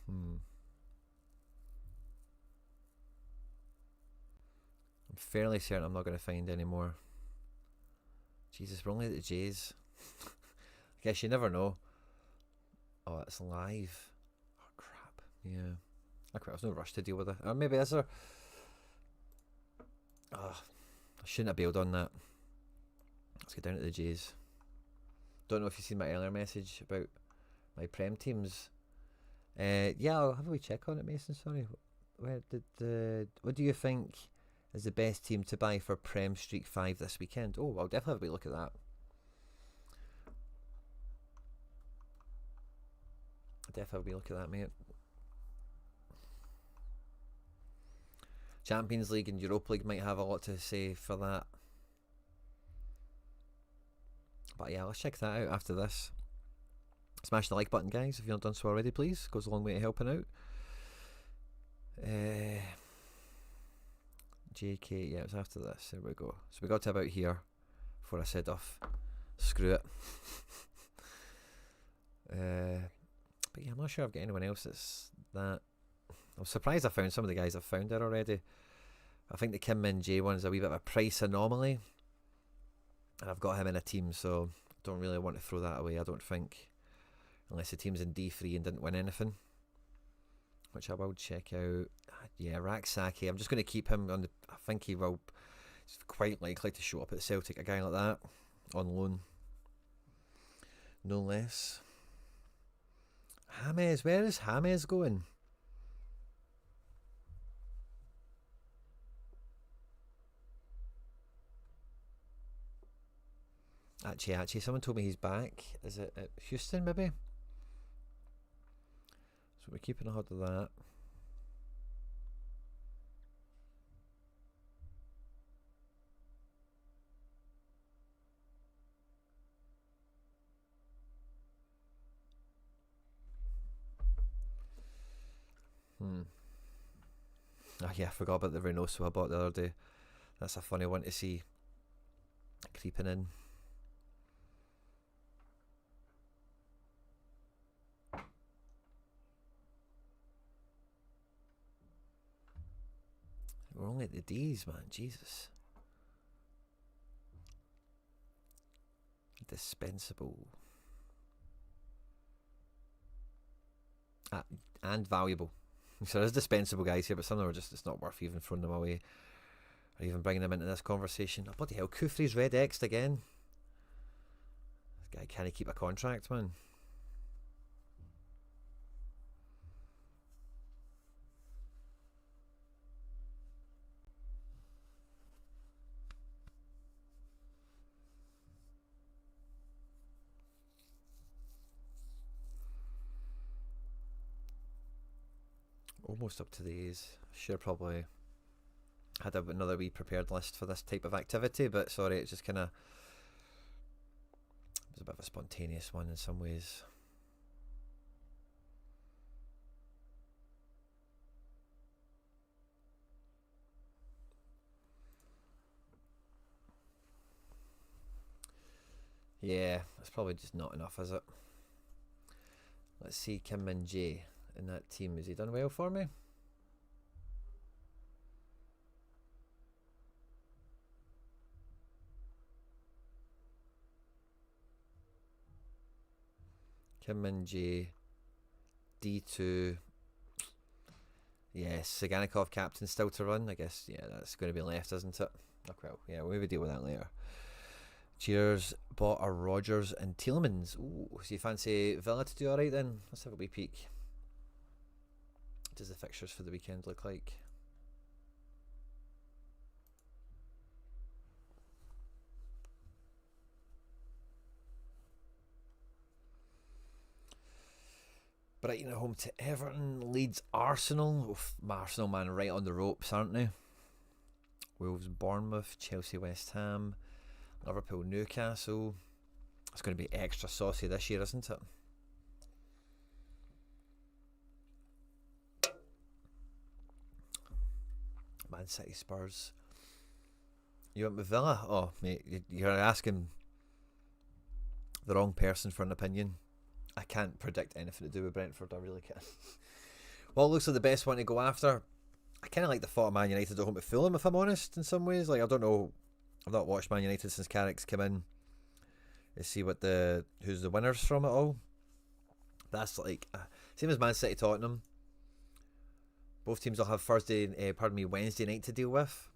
I'm fairly certain I'm not going to find any more. Jesus, we're only at the J's. I guess you never know. Oh, it's live. Oh, crap. Yeah. There's no rush to deal with it. Or maybe is there? I shouldn't have bailed on that. Let's get down to the Jays. Don't know if you've seen my earlier message about my Prem teams. Yeah, I'll have a wee check on it, Mason. Sorry. What do you think is the best team to buy for Prem Streak 5 this weekend? Oh, I'll definitely have a wee look at that. Definitely have a wee look at that, mate. Champions League and Europa League might have a lot to say for that. But yeah, let's check that out after this. Smash the like button, guys, if you've not done so already, please. Goes a long way to helping out. JK, yeah, it was after this. There we go. So we got to about here before I said off. Screw it. But yeah, I'm not sure I've got anyone else that's that. I'm surprised I found some of the guys I've found there already. I think the Kim Min Jae one's a wee bit of a price anomaly. And I've got him in a team, so I don't really want to throw that away, I don't think. Unless the team's in D3 and didn't win anything. Which I will check out. Yeah, Raksaki. I'm just going to keep him on the... I think he will... He's quite likely to show up at Celtic, a guy like that. On loan. No less. James. Where is James going? Actually, someone told me he's back. Is it at Houston, maybe? So we're keeping a hold of that. Oh yeah, I forgot about the Reynoso I bought the other day. That's a funny one to see creeping in. We're only at the D's, man. Jesus. Dispensable. And valuable. So there's dispensable guys here, but some of them are just, it's not worth even throwing them away or even bringing them into this conversation. Oh, bloody hell, Kufri's red X'd again. This guy can't keep a contract, man. Almost up to these. Sure, probably had another wee prepared list for this type of activity, but sorry, it's just kind of, it was a bit of a spontaneous one in some ways. Yeah, that's probably just not enough, is it? Let's see Kim Min Jae in that team. Has he done well for me? Kim Min Jae, D2. Yes, Saganikov captain still to run. I guess, yeah, that's going to be left, isn't it? Oh, well, yeah, we'll maybe deal with that later. Cheers, bought a Rogers and Tielemans. Ooh, so you fancy Villa to do alright then? Let's have a wee peek. What does the fixtures for the weekend look like? Brighton at home to Everton, Leeds, Arsenal. Oof, Arsenal, man, right on the ropes, aren't they? Wolves, Bournemouth, Chelsea, West Ham, Liverpool, Newcastle. It's going to be extra saucy this year, isn't it? Man City, Spurs. You went with Villa? Oh, mate, you're asking the wrong person for an opinion. I can't predict anything to do with Brentford, I really can't. Well, looks like the best one to go after. I kind of like the thought of Man United at home to Fulham, if I'm honest, in some ways. Like, I don't know, I've not watched Man United since Carrick's come in to see what who's the winners from it all. That's like, same as Man City Tottenham. Both teams will have Wednesday night to deal with.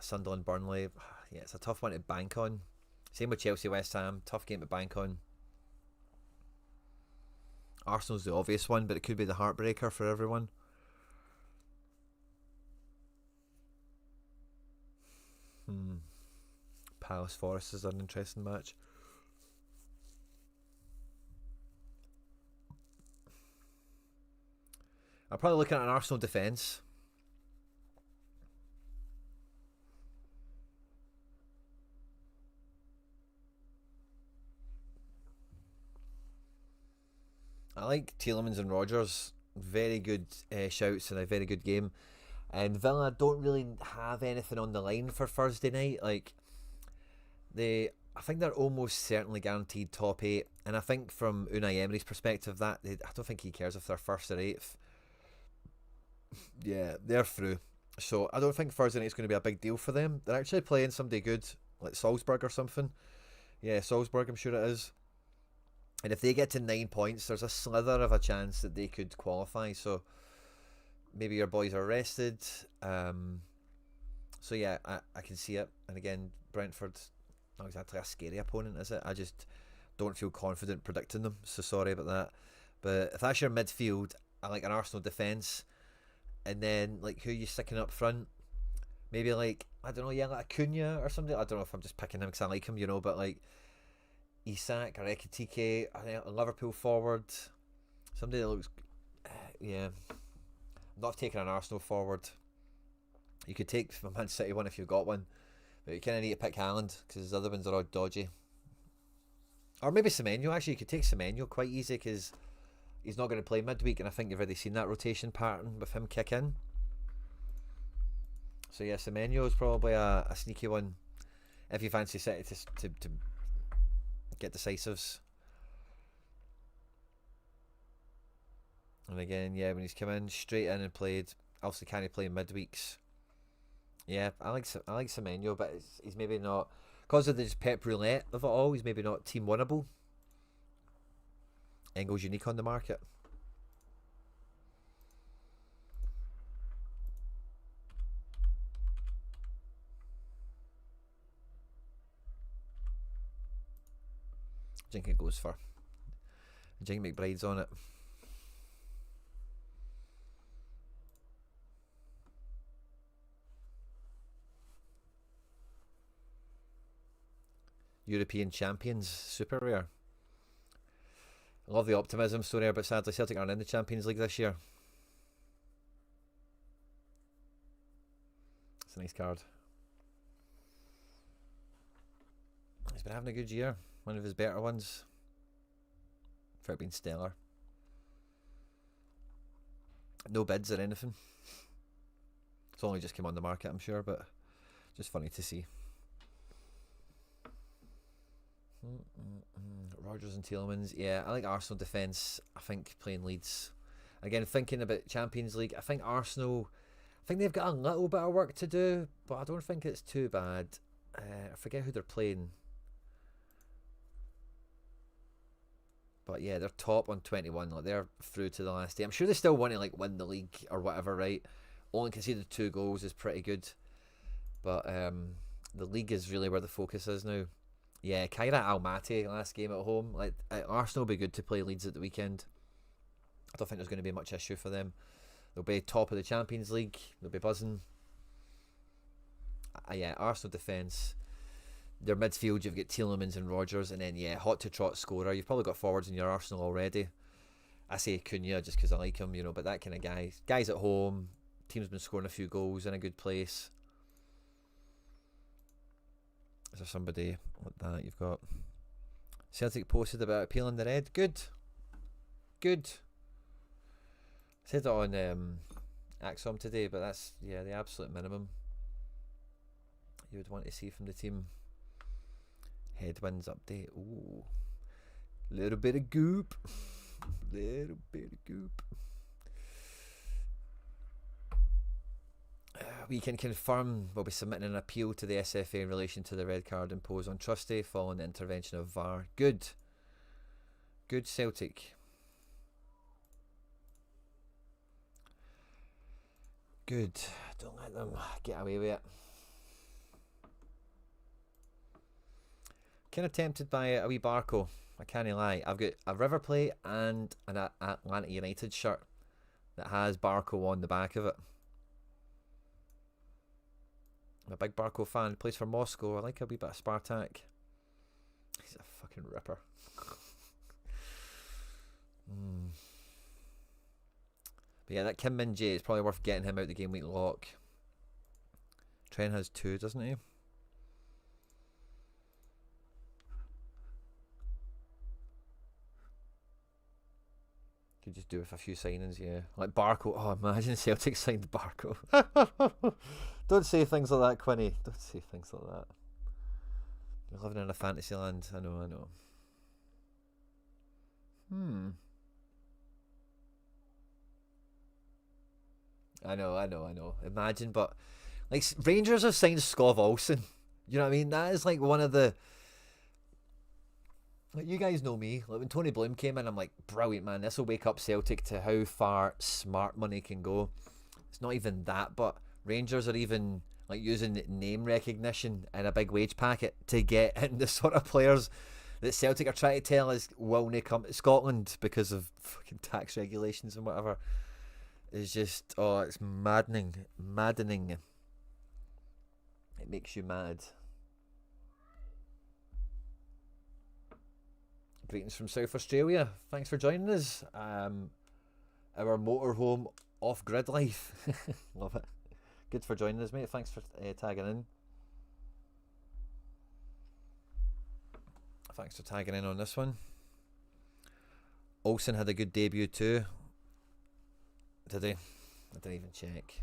Sunderland, Burnley. Yeah, it's a tough one to bank on. Same with Chelsea, West Ham. Tough game to bank on. Arsenal's the obvious one, but it could be the heartbreaker for everyone. Palace Forest is an interesting match. I'm probably looking at an Arsenal defence. I like Tielemans and Rodgers. Very good shouts and a very good game. And Villa don't really have anything on the line for Thursday night. Like, I think they're almost certainly guaranteed top 8. And I think from Unai Emery's perspective, I don't think he cares if they're first or 8th. Yeah, they're through. So I don't think Thursday night's going to be a big deal for them. They're actually playing somebody good, like Salzburg or something. Yeah, Salzburg, I'm sure it is. And if they get to 9 points, there's a slither of a chance that they could qualify. So maybe your boys are rested. So yeah, I can see it. And again, Brentford, not exactly a scary opponent, is it? I just don't feel confident predicting them. So sorry about that. But if that's your midfield, I like an Arsenal defence. And then, like, who are you sticking up front? Maybe, like, I don't know, yeah, like Acuna or something. I don't know if I'm just picking him because I like him, you know, but, like, Isak or Ekitike, a Liverpool forward. Somebody that looks, yeah. I'm not taking an Arsenal forward. You could take a Man City one if you've got one. But you kind of need to pick Haaland because the other ones are all dodgy. Or maybe Semenyo, actually. You could take Semenyo quite easy because he's not going to play midweek, and I think you've already seen that rotation pattern with him kick in. So yeah, Semenyo is probably a sneaky one if you fancy City to get decisives. And again, yeah, when he's come in straight in and played, obviously can't he play midweeks? Yeah, I like Semenyo, but he's maybe not, because of the pep roulette of it all, he's maybe not team winnable. Engel's unique on the market. I think it goes for Jink McBride's on it. European champions, super rare. I love the optimism story, but sadly Celtic aren't in the Champions League this year. It's a nice card. He's been having a good year. One of his better ones. For it being stellar. No bids or anything. It's only just came on the market, I'm sure, but just funny to see. Rodgers and Tielemans. Yeah, I like Arsenal defence. I think playing Leeds. Again, thinking about Champions League, I think Arsenal, I think they've got a little bit of work to do, but I don't think it's too bad. I forget who they're playing. But yeah, they're top on 21. Like, they're through to the last day. I'm sure they still want to like win the league or whatever, right? Only conceded 2 goals is pretty good. But the league is really where the focus is now. Yeah, Kairat Almaty last game at home. Like, Arsenal will be good to play Leeds at the weekend. I don't think there's going to be much issue for them. They'll be top of the Champions League. They'll be buzzing. Yeah, Arsenal defence. Their midfield, you've got Tielemans and Rodgers, and then yeah, hot to trot scorer. You've probably got forwards in your Arsenal already. I say Cunha just because I like him, you know, but that kind of guy. Guys at home. Team's been scoring a few goals in a good place. Is there somebody like that you've got? Celtic posted about appealing the red. Good. Good. I said it on Axom today, but that's, yeah, the absolute minimum you would want to see from the team. Headwinds update. Ooh. Little bit of goop. Little bit of goop. We can confirm we'll be submitting an appeal to the SFA in relation to the red card imposed on Trusty following the intervention of VAR. Good. Good, Celtic. good. Don't let them get away with it. Kind of tempted by a wee Barco. I can't lie. I've got a River Plate and an Atlanta United shirt that has Barco on the back of it. I'm a big Barco fan. He plays for Moscow. I like a wee bit of Spartak. He's a fucking ripper. But yeah, that Kim Min-jae, it's probably worth getting him out the game week lock. Trent has 2, doesn't he? Could just do with a few signings, yeah. Like Barco. Oh, imagine Celtic signed Barco. Don't say things like that, Quinny. Don't say things like that. You're living in a fantasy land. I know, I know. I know. Imagine, but like Rangers have signed Skov Olsen. You know what I mean? That is like one of the. Like, you guys know me. Like when Tony Bloom came in, I'm like, brilliant, man. This will wake up Celtic to how far smart money can go. It's not even that, but Rangers are even like using name recognition in a big wage packet to get in the sort of players that Celtic are trying to tell us will not come to Scotland because of fucking tax regulations and whatever. It's just, oh, it's maddening. It makes you mad. Greetings from South Australia. Thanks for joining us. Our motorhome off-grid life. Love it. Good for joining us, mate. Thanks for tagging in. Thanks for tagging in on this one. Olsen had a good debut too. Did he? I didn't even check.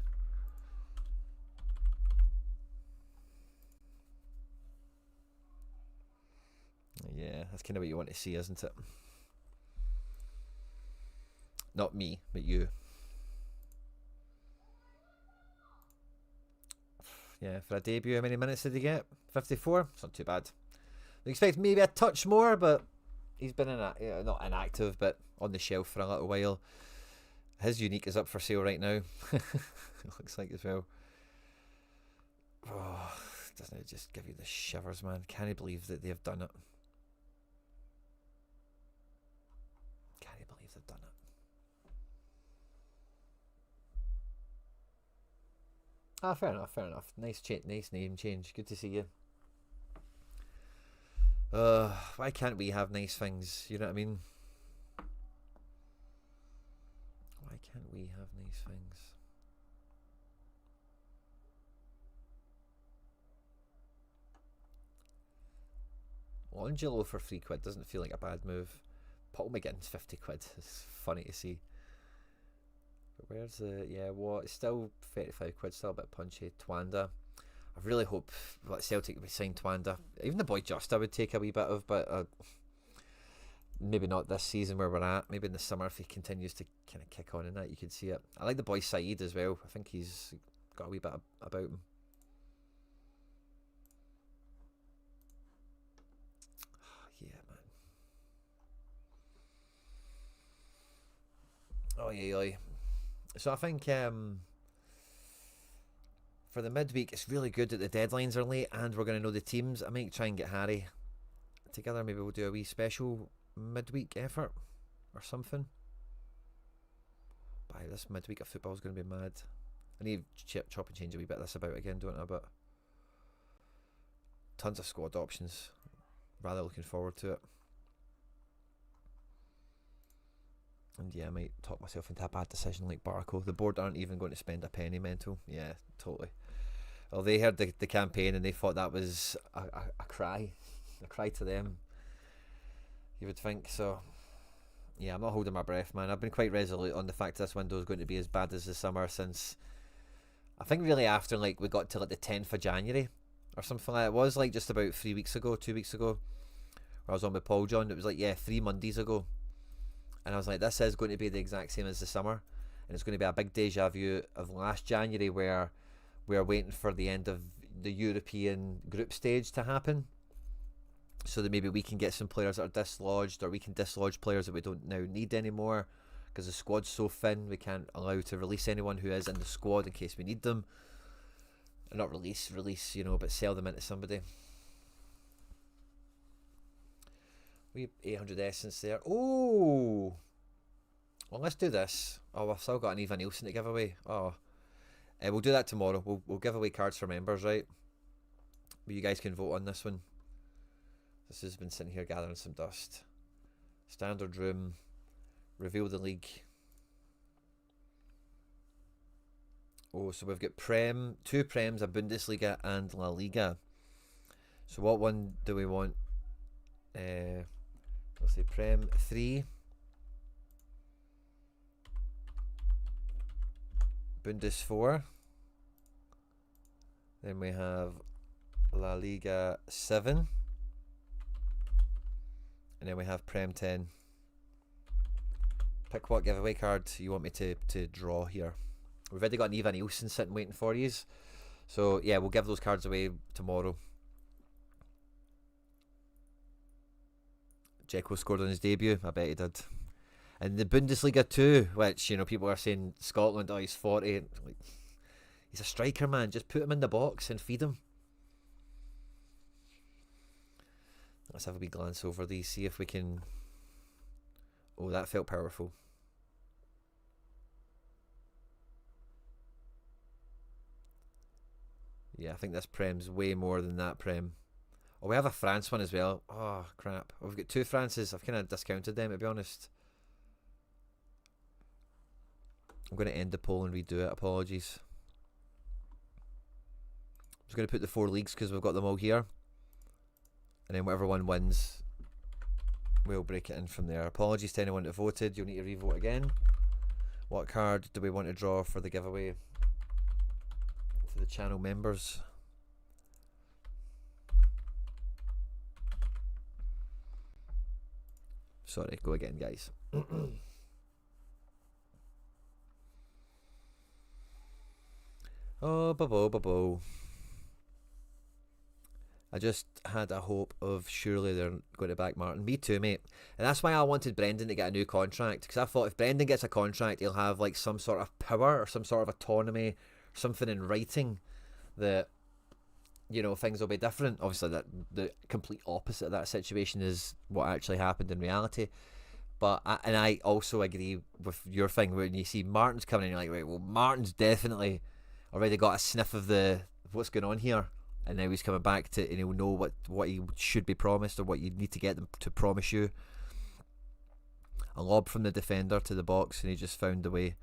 Yeah, that's kind of what you want to see, isn't it? Not me, but you. Yeah, for a debut, how many minutes did he get? 54? It's not too bad. We expect maybe a touch more, but he's been not inactive, but on the shelf for a little while. His unique is up for sale right now. It looks like as well. Oh, doesn't it just give you the shivers, man? Can't believe that they've done it. Ah, fair enough. Nice name change. Good to see you. Why can't we have nice things? You know what I mean? Why can't we have nice things? Angelo for £3 doesn't feel like a bad move. Paul McGinn's 50 quid. It's funny to see. But where's the... Yeah, what? It's still 35 quid, still a bit punchy. Twanda. I really hope Celtic would sign Twanda. Even the boy Just I would take a wee bit of, but maybe not this season where we're at. Maybe in the summer if he continues to kind of kick on in that, you could see it. I like the boy Saeed as well. I think he's got a wee bit about him. Yeah, man. Oi. So I think for the midweek, it's really good that the deadlines are late and we're going to know the teams. I might try and get Harry together. Maybe we'll do a wee special midweek effort or something. But this midweek of football is going to be mad. I need to chop and change a wee bit of this about again, don't I? But tons of squad options. Rather looking forward to it. And yeah, I might talk myself into a bad decision like Barco. The board aren't even going to spend a penny, mental. Yeah, totally. Well, they heard the campaign and they thought that was a cry. A cry to them, you would think. So, yeah, I'm not holding my breath, man. I've been quite resolute on the fact this window is going to be as bad as the summer since, I think really after like we got to like the 10th of January or something like that. It was like just about 2 weeks ago, where I was on with Paul John. It was like, yeah, 3 Mondays ago. And I was like, this is going to be the exact same as the summer. And it's going to be a big deja vu of last January where we're waiting for the end of the European group stage to happen. So that maybe we can get some players that are dislodged, or we can dislodge players that we don't now need anymore. because the squad's so thin, we can't allow to release anyone who is in the squad in case we need them. Not release, you know, but sell them into somebody. We have 800 essence there. Oh! Well, let's do this. Oh, I've still got an Eva Nielsen to give away. Oh. We'll do that tomorrow. We'll give away cards for members, right? But you guys can vote on this one. This has been sitting here gathering some dust. Standard room. Reveal the league. Oh, so we've got Prem, 2 Prems, a Bundesliga and La Liga. So what one do we want? Let's say Prem 3. Bundes 4. Then we have La Liga 7. And then we have Prem 10. Pick what giveaway card you want me to draw here. We've already got an Eva Nielsen sitting waiting for you. So yeah, we'll give those cards away tomorrow. Dzeko scored on his debut. I bet he did. And the Bundesliga 2, which, you know, people are saying Scotland, oh, he's 40. Like, he's a striker, man. Just put him in the box and feed him. Let's have a wee glance over these, see if we can... Oh, that felt powerful. Yeah, I think this Prem's way more than that Prem. Oh, we have a France one as well. Oh, crap. We've got 2 Frances. I've kind of discounted them, to be honest. I'm going to end the poll and redo it. Apologies. I'm just going to put the 4 leagues because we've got them all here. And then whatever one wins, we'll break it in from there. Apologies to anyone that voted. You'll need to re-vote again. What card do we want to draw for the giveaway to the channel members? Sorry, go again, guys. Oh, babo. I just had a hope of surely they're going to back Martin. Me too, mate. And that's why I wanted Brendan to get a new contract. Because I thought if Brendan gets a contract, he'll have like some sort of power or some sort of autonomy, something in writing that, you know, things will be different. Obviously, that the complete opposite of that situation is what actually happened in reality. But I also agree with your thing when you see Martin's coming in, you're like, right, well, Martin's definitely already got a sniff of what's going on here. And now he's coming back to, and he'll know what he should be promised or what you need to get them to promise you. A lob from the defender to the box, and he just found the way.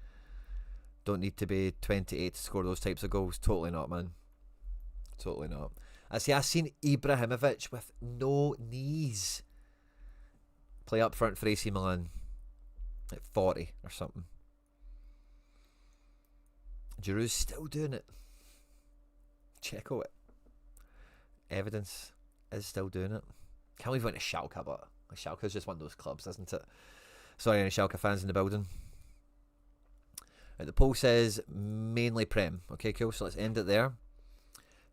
Don't need to be 28 to score those types of goals. Totally not, man. Totally not. I've seen Ibrahimovic with no knees play up front for AC Milan at 40 or something. Giroud's still doing it. Checo it. Evidence is still doing it. Can't believe we went to Schalke, but Schalke's just one of those clubs, isn't it? Sorry, any Schalke fans in the building. Right, the poll says mainly Prem. Okay, cool. So let's end it there.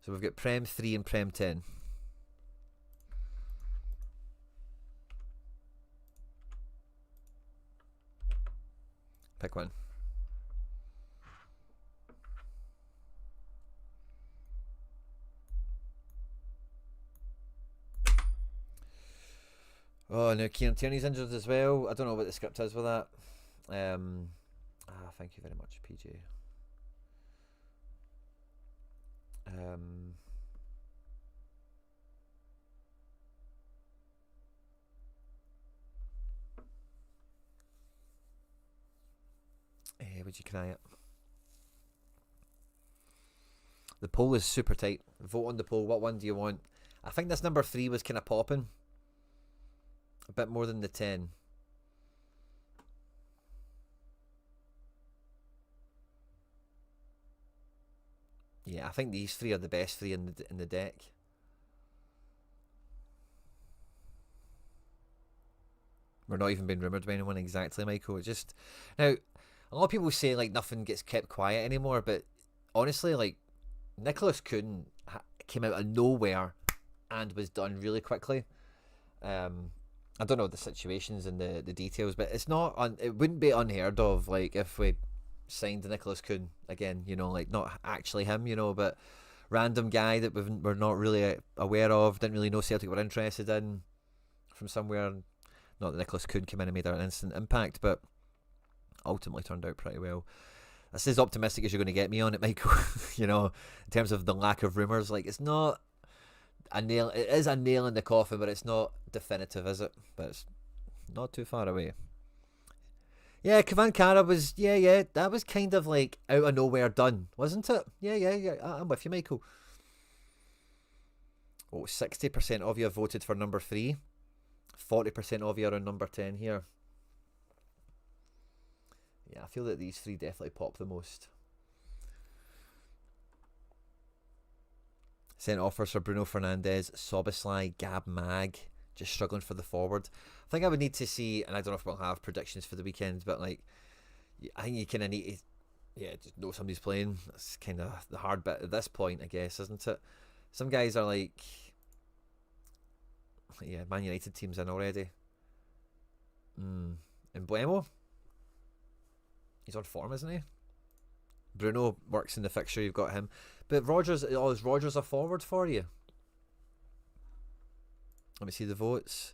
So we've got Prem 3 and Prem 10. Pick one. Oh, no, Kieran Tierney's injured as well. I don't know what the script is with that. Thank you very much, PJ. Would you cry it? The poll is super tight. Vote on the poll. What one do you want? I think this number 3 was kind of popping. A bit more than the 10. Yeah, I think these 3 are the best 3 in the deck. We're not even being rumoured by anyone exactly, Michael. It's just now a lot of people say like nothing gets kept quiet anymore, but honestly, like Nicholas Kuhn came out of nowhere and was done really quickly. I don't know the situations and the details, but it's not it wouldn't be unheard of, like, if we signed Nicholas Kuhn again, you know, like not actually him, you know, but random guy that we're not really aware of, didn't really know Celtic were interested in from somewhere. Not that Nicholas Kuhn came in and made an instant impact, but ultimately turned out pretty well. That's as optimistic as you're going to get me on it, Michael. You know, in terms of the lack of rumours, like, it's not a nail. It is a nail in the coffin, but it's not definitive, is it? But it's not too far away. Yeah, Kavankara was, that was kind of like out of nowhere done, wasn't it? Yeah. I'm with you, Michael. Oh, 60% of you have voted for number 3. 40% of you are on number 10 here. Yeah, I feel that these 3 definitely pop the most. Sent offers for Bruno Fernandes, Soboslai, Gab Mag, just struggling for the forward. I think I would need to see, and I don't know if we'll have predictions for the weekend, but like, I think you kind of need to, just know somebody's playing. That's kind of the hard bit at this point, I guess, isn't it? Some guys are like, Man United team's in already. And Buemo, he's on form, isn't he? Bruno works in the fixture, you've got him. But Rodgers, is Rodgers a forward for you? Let me see the votes.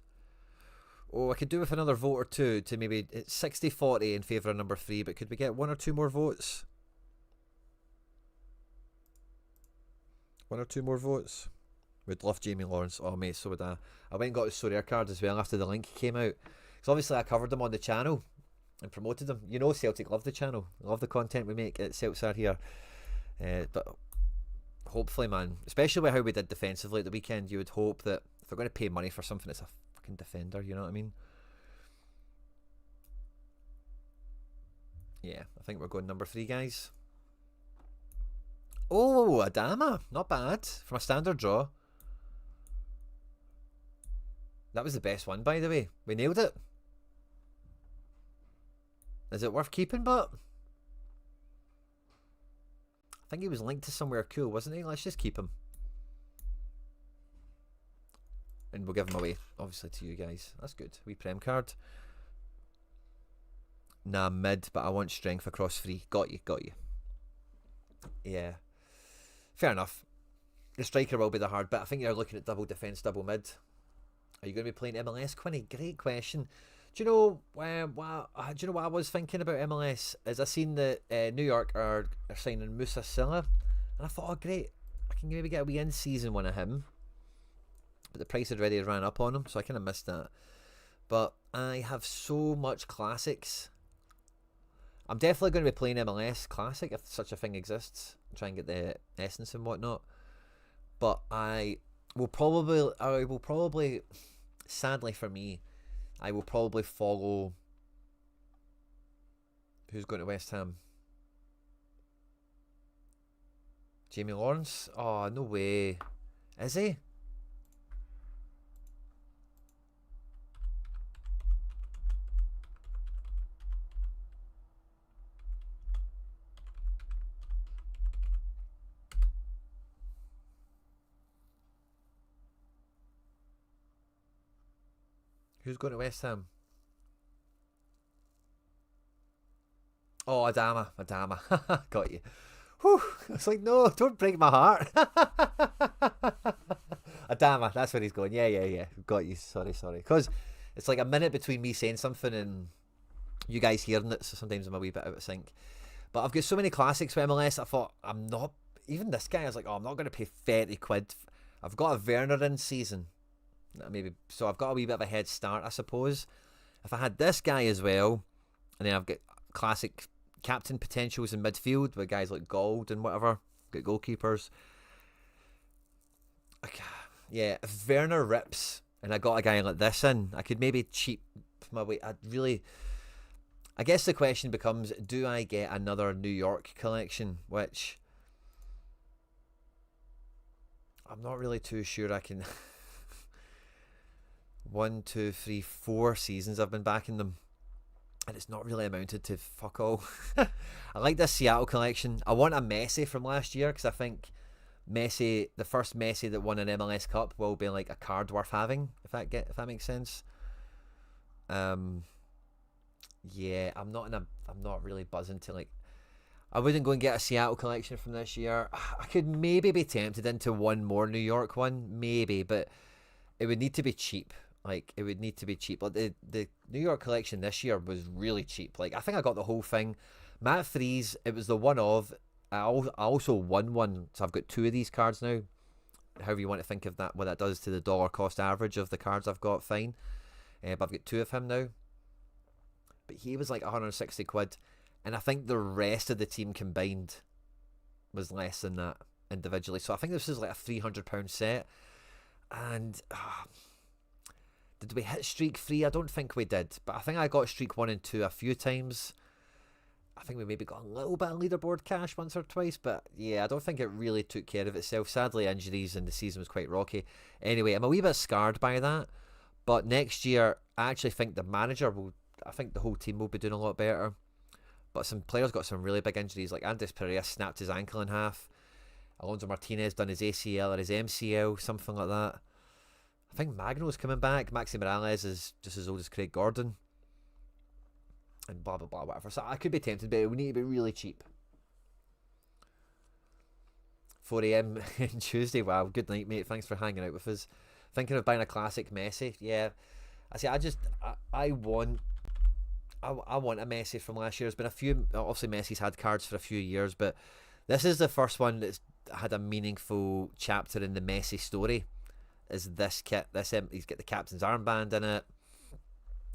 Oh, I could do with another vote or two to maybe, it's 60-40 in favour of number 3, but could we get 1 or 2 more votes? 1 or 2 more votes? We'd love Jamie Lawrence. Oh, mate, so would I. I went and got his Sorare card as well after the link came out. Because obviously I covered them on the channel and promoted them. You know, Celtic love the channel. Love the content we make at Celtsar here. But hopefully, man, especially with how we did defensively at the weekend, you would hope that if we're going to pay money for something, it's a fucking defender, you know what I mean? Yeah, I think we're going number 3, guys. Oh, Adama. Not bad. From a standard draw. That was the best one, by the way. We nailed it. Is it worth keeping, but? I think he was linked to somewhere cool, wasn't he? Let's just keep him. And we'll give him away, obviously, to you guys. That's good. Wee Prem card. Nah, mid, but I want strength across 3. Got you. Yeah. Fair enough. The striker will be the hard bit. I think you're looking at double defence, double mid. Are you going to be playing MLS, Quinny? Great question. Do you know what I was thinking about MLS? Is I seen that New York are signing Musa Silla, and I thought, oh great, I can maybe get a wee in-season one of him. But the price had already ran up on him, so I kind of missed that. But I have so much classics. I'm definitely going to be playing MLS Classic if such a thing exists. Try and get the essence and whatnot. But I will probably, sadly for me, I will probably follow. Who's going to West Ham? Jamie Lawrence? Oh, no way. Is he? Who's going to West Ham? Oh, Adama. Got you. Whew. It's like, no, don't break my heart. Adama, that's where he's going. Yeah. Got you. Sorry. Because it's like a minute between me saying something and you guys hearing it, so sometimes I'm a wee bit out of sync. But I've got so many classics for MLS, I thought, I'm not, even this guy, I was like, oh, I'm not going to pay 30 quid. I've got a Werner in season. Maybe, so I've got a wee bit of a head start, I suppose. If I had this guy as well, and then I've got classic captain potentials in midfield with guys like Gold and whatever, got goalkeepers. Yeah, if Werner rips and I got a guy like this in, I could maybe cheap my way. I guess the question becomes, do I get another New York collection, which I'm not really too sure I can. 1, 2, 3, 4 seasons I've been backing them, and it's not really amounted to fuck all. I like this Seattle collection. I want a Messi from last year because I think Messi, the first Messi that won an MLS Cup, will be like a card worth having. If that makes sense. Yeah, I'm not really buzzing to like. I wouldn't go and get a Seattle collection from this year. I could maybe be tempted into one more New York one, maybe, but it would need to be cheap. Like it would need to be cheap. Like the New York collection this year was really cheap. Like I think I got the whole thing. Matt Freeze, it was the one of. I also won one, so I've got two of these cards now. However you want to think of that, what that does to the dollar cost average of the cards I've got, fine. But I've got two of him now. But he was like 160 quid, and I think the rest of the team combined was less than that individually. So I think this was like a £300 set. And did we hit streak 3? I don't think we did, but I think I got streak 1 and 2 a few times. I think we maybe got a little bit of leaderboard cash once or twice, but yeah, I don't think it really took care of itself. Sadly, injuries and the season was quite rocky. Anyway, I'm a wee bit scarred by that, but next year, I actually think the manager will, I think the whole team will be doing a lot better. But some players got some really big injuries, like Andres Pereira snapped his ankle in half. Alonso Martinez done his ACL or his MCL, something like that. I think Magno's coming back. Maxi Morales is just as old as Craig Gordon. And blah, blah, blah, whatever. So I could be tempted, but we need to be really cheap. 4 a.m. on Tuesday. Wow, good night, mate. Thanks for hanging out with us. Thinking of buying a classic Messi. Yeah. I want a Messi from last year. There's been a few, obviously Messi's had cards for a few years, but this is the first one that's had a meaningful chapter in the Messi story. Is this kit? He's got the captain's armband in it.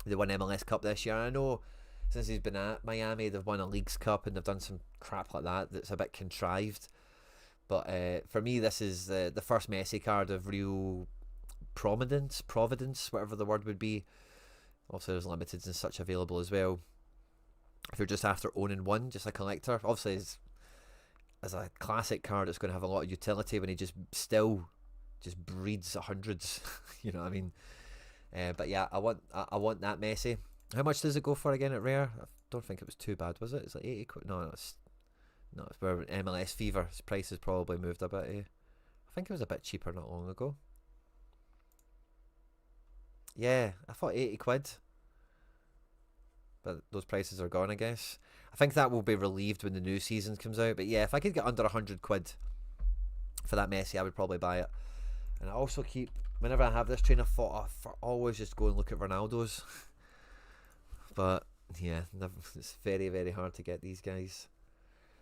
They won MLS Cup this year. I know since he's been at Miami, they've won a Leagues Cup and they've done some crap like that that's a bit contrived. But for me, this is the first Messi card of real providence, whatever the word would be. Also, there's limiteds and such available as well. If you're just after owning one, just a collector, obviously as a classic card, it's going to have a lot of utility when he just breeds hundreds. You know what I mean? But yeah, I want that Messi. How much does it go for again at Rare? I don't think it was too bad, was it? It's like 80 quid. No, it's where MLS Fever. His price has probably moved a bit. I think it was a bit cheaper not long ago. Yeah, I thought 80 quid. But those prices are gone, I guess. I think that will be relieved when the new season comes out. But yeah, if I could get under 100 quid for that Messi, I would probably buy it. And I also keep, whenever I have this train of thought, I always just go and look at Ronaldo's. But yeah, it's very, very hard to get these guys.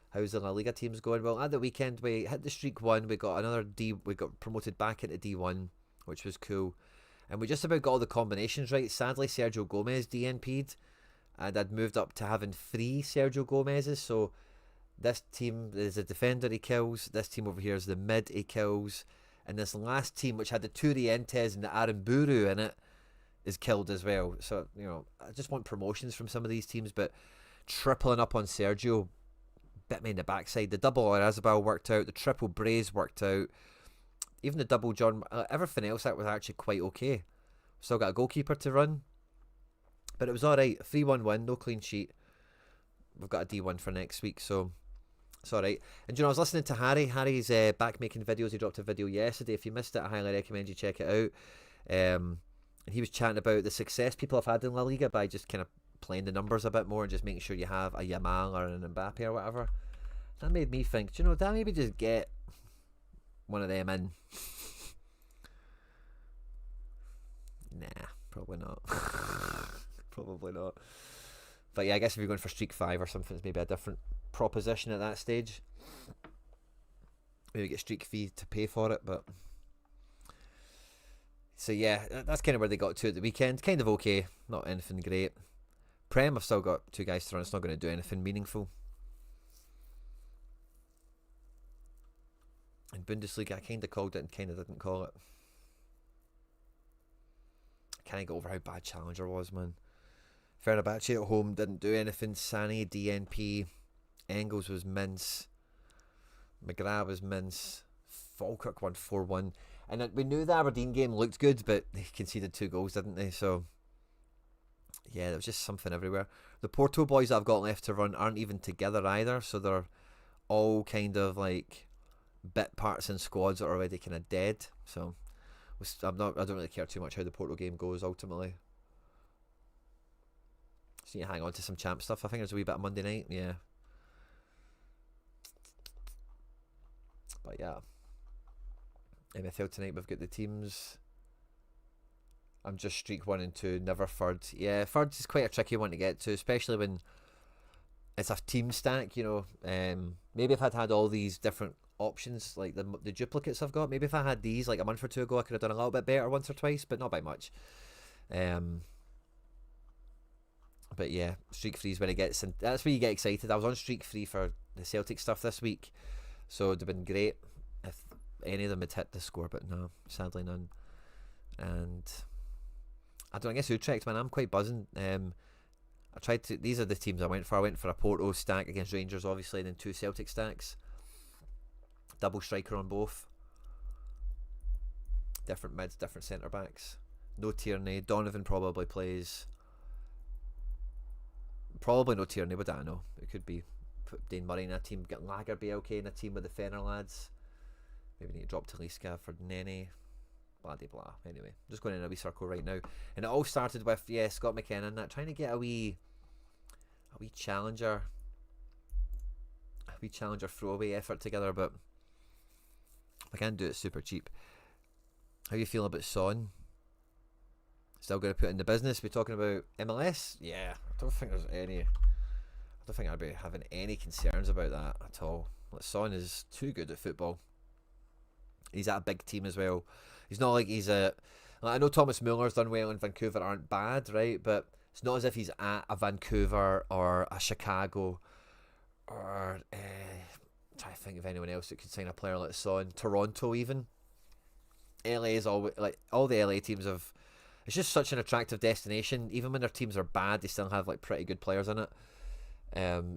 How's the La Liga teams going? Well, at the weekend we hit the streak 1. We got we got promoted back into D1, which was cool. And we just about got all the combinations right. Sadly, Sergio Gomez DNP'd, and I'd moved up to having 3 Sergio Gomez's. So this team is a defender he kills. This team over here is the mid he kills. And this last team, which had the Turientes and the Aramburu in it, is killed as well. So, you know, I just want promotions from some of these teams, but tripling up on Sergio bit me in the backside. The double Orazabal worked out. The triple Braze worked out. Even the double John, everything else that was actually quite okay. Still got a goalkeeper to run, but it was alright. 3-1 win, no clean sheet. We've got a D1 for next week, so it's alright. And you know, I was listening to Harry. Harry's back making videos. He dropped a video yesterday. If you missed it, I highly recommend you check it out. And he was chatting about the success people have had in La Liga by just kind of playing the numbers a bit more and just making sure you have a Yamal or an Mbappe or whatever. That made me think, do you know, did I maybe just get one of them in? Nah, probably not. Probably not. But yeah, I guess if you're going for streak 5 or something, it's maybe a different proposition at that stage. Maybe get streak fee to pay for it, but so yeah, that's kind of where they got to at the weekend. Kind of okay, not anything great. Prem, I've still got 2 guys to run. It's not going to do anything meaningful. In Bundesliga, I kind of called it and kind of didn't call it. I can't get over how bad Challenger was, man. Fenerbahce at home didn't do anything. Sani, DNP. Engels was mince. McGrath was mince. Falkirk won 4-1. And we knew the Aberdeen game looked good, but they conceded 2 goals, didn't they? So, yeah, there was just something everywhere. The Porto boys that I've got left to run aren't even together either, so they're all kind of like bit parts in squads that are already kind of dead. So, I don't really care too much how the Porto game goes ultimately. So you hang on to some champ stuff. I think there's a wee bit of Monday night. Yeah. But yeah. MFL tonight, we've got the teams. I'm just streak 1 and 2, never third. Yeah, third is quite a tricky one to get to, especially when it's a team stack, you know. Maybe if I'd had all these different options, like the duplicates I've got, maybe if I had these like a month or two ago, I could have done a little bit better once or twice, but not by much. But yeah, streak 3 is when it gets in, that's where you get excited. I was on streak 3 for the Celtic stuff this week, so it'd have been great if any of them had hit the score, but no, sadly none. And I don't know, I guess Utrecht, man, I'm quite buzzing. I tried to, these are the teams I went for. I went for a Porto stack against Rangers, obviously, and then 2 Celtic stacks. Double striker on both. Different mids, different centre backs. No Tierney. Donovan probably plays. Probably no Tierney, but I don't know. It could be. Put Dane Murray in a team, get Lagerbielke in a team with the Fenner lads. Maybe need to drop Talisca for Nene. Blah de blah. Anyway, just going in a wee circle right now, and it all started with Scott McKenna that trying to get a wee challenger throwaway effort together, but I can't do it super cheap. How you feel about Son? Still going to put in the business? We're talking about MLS. Yeah, I don't think I'd be having any concerns about that at all. Like, Son is too good at football. He's at a big team as well. He's not like he's a... Like, I know Thomas Muller's done well and Vancouver aren't bad, right? But it's not as if he's at a Vancouver or a Chicago or... try to think of anyone else that could sign a player like Son. Toronto even. LA is always... Like, all the LA teams have... It's just such an attractive destination. Even when their teams are bad, they still have like pretty good players in it.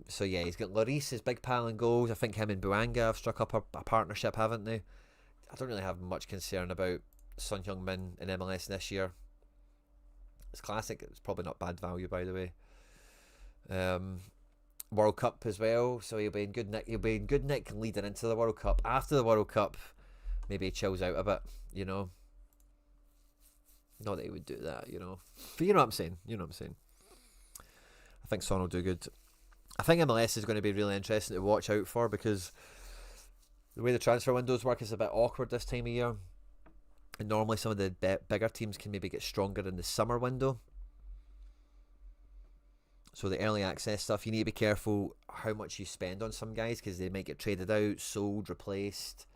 So yeah, he's got Lloris, his big pal in goals. I think him and Buanga have struck up a partnership, haven't they? I don't really have much concern about Son Heung-min in MLS this year. It's classic. It's probably not bad value, by the way. World Cup as well, so he'll be in good nick. He'll be in good nick leading into the World Cup. After the World Cup, maybe he chills out a bit, you know. Not that he would do that, you know. But you know what I'm saying. I think Son will do good. I think MLS is going to be really interesting to watch out for, because the way the transfer windows work is a bit awkward this time of year. And normally some of the bigger teams can maybe get stronger in the summer window. So the early access stuff, you need to be careful how much you spend on some guys, because they might get traded out, sold, replaced,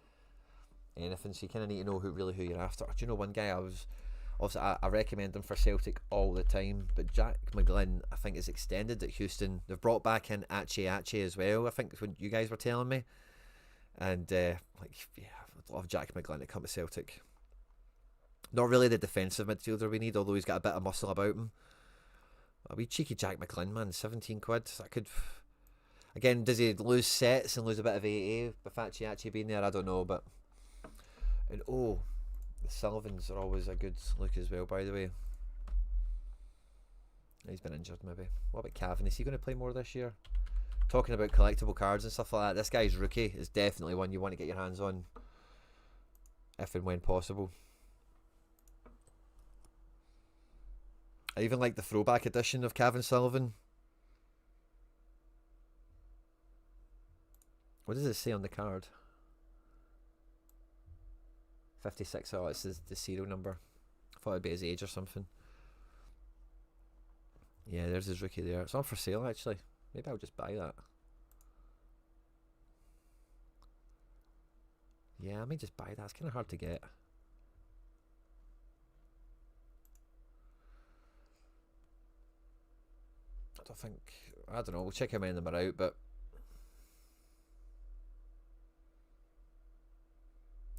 anything. So you kind of need to know who you're after. Do you know one guy I recommend him for Celtic all the time, but Jack McGlynn, I think, is extended at Houston. They've brought back in Ache as well, I think, when you guys were telling me. And, I'd love Jack McGlynn to come to Celtic. Not really the defensive midfielder we need, although he's got a bit of muscle about him. A wee cheeky Jack McGlynn, man, 17 quid. That could... Again, does he lose sets and lose a bit of AA with Ache being there? I don't know, but... And, the Sullivans are always a good look as well, by the way. He's been injured, maybe. What about Cavan? Is he going to play more this year? Talking about collectible cards and stuff like that, this guy's rookie is definitely one you want to get your hands on, if and when possible. I even like the throwback edition of Cavan Sullivan. What does it say on the card? 56. Oh, it's the serial number. I thought it'd be his age or something. Yeah, there's his rookie there. It's on for sale, actually. Maybe I'll just buy that. Yeah, I may just buy that. It's kind of hard to get. I don't know. We'll check how many of them are out, but...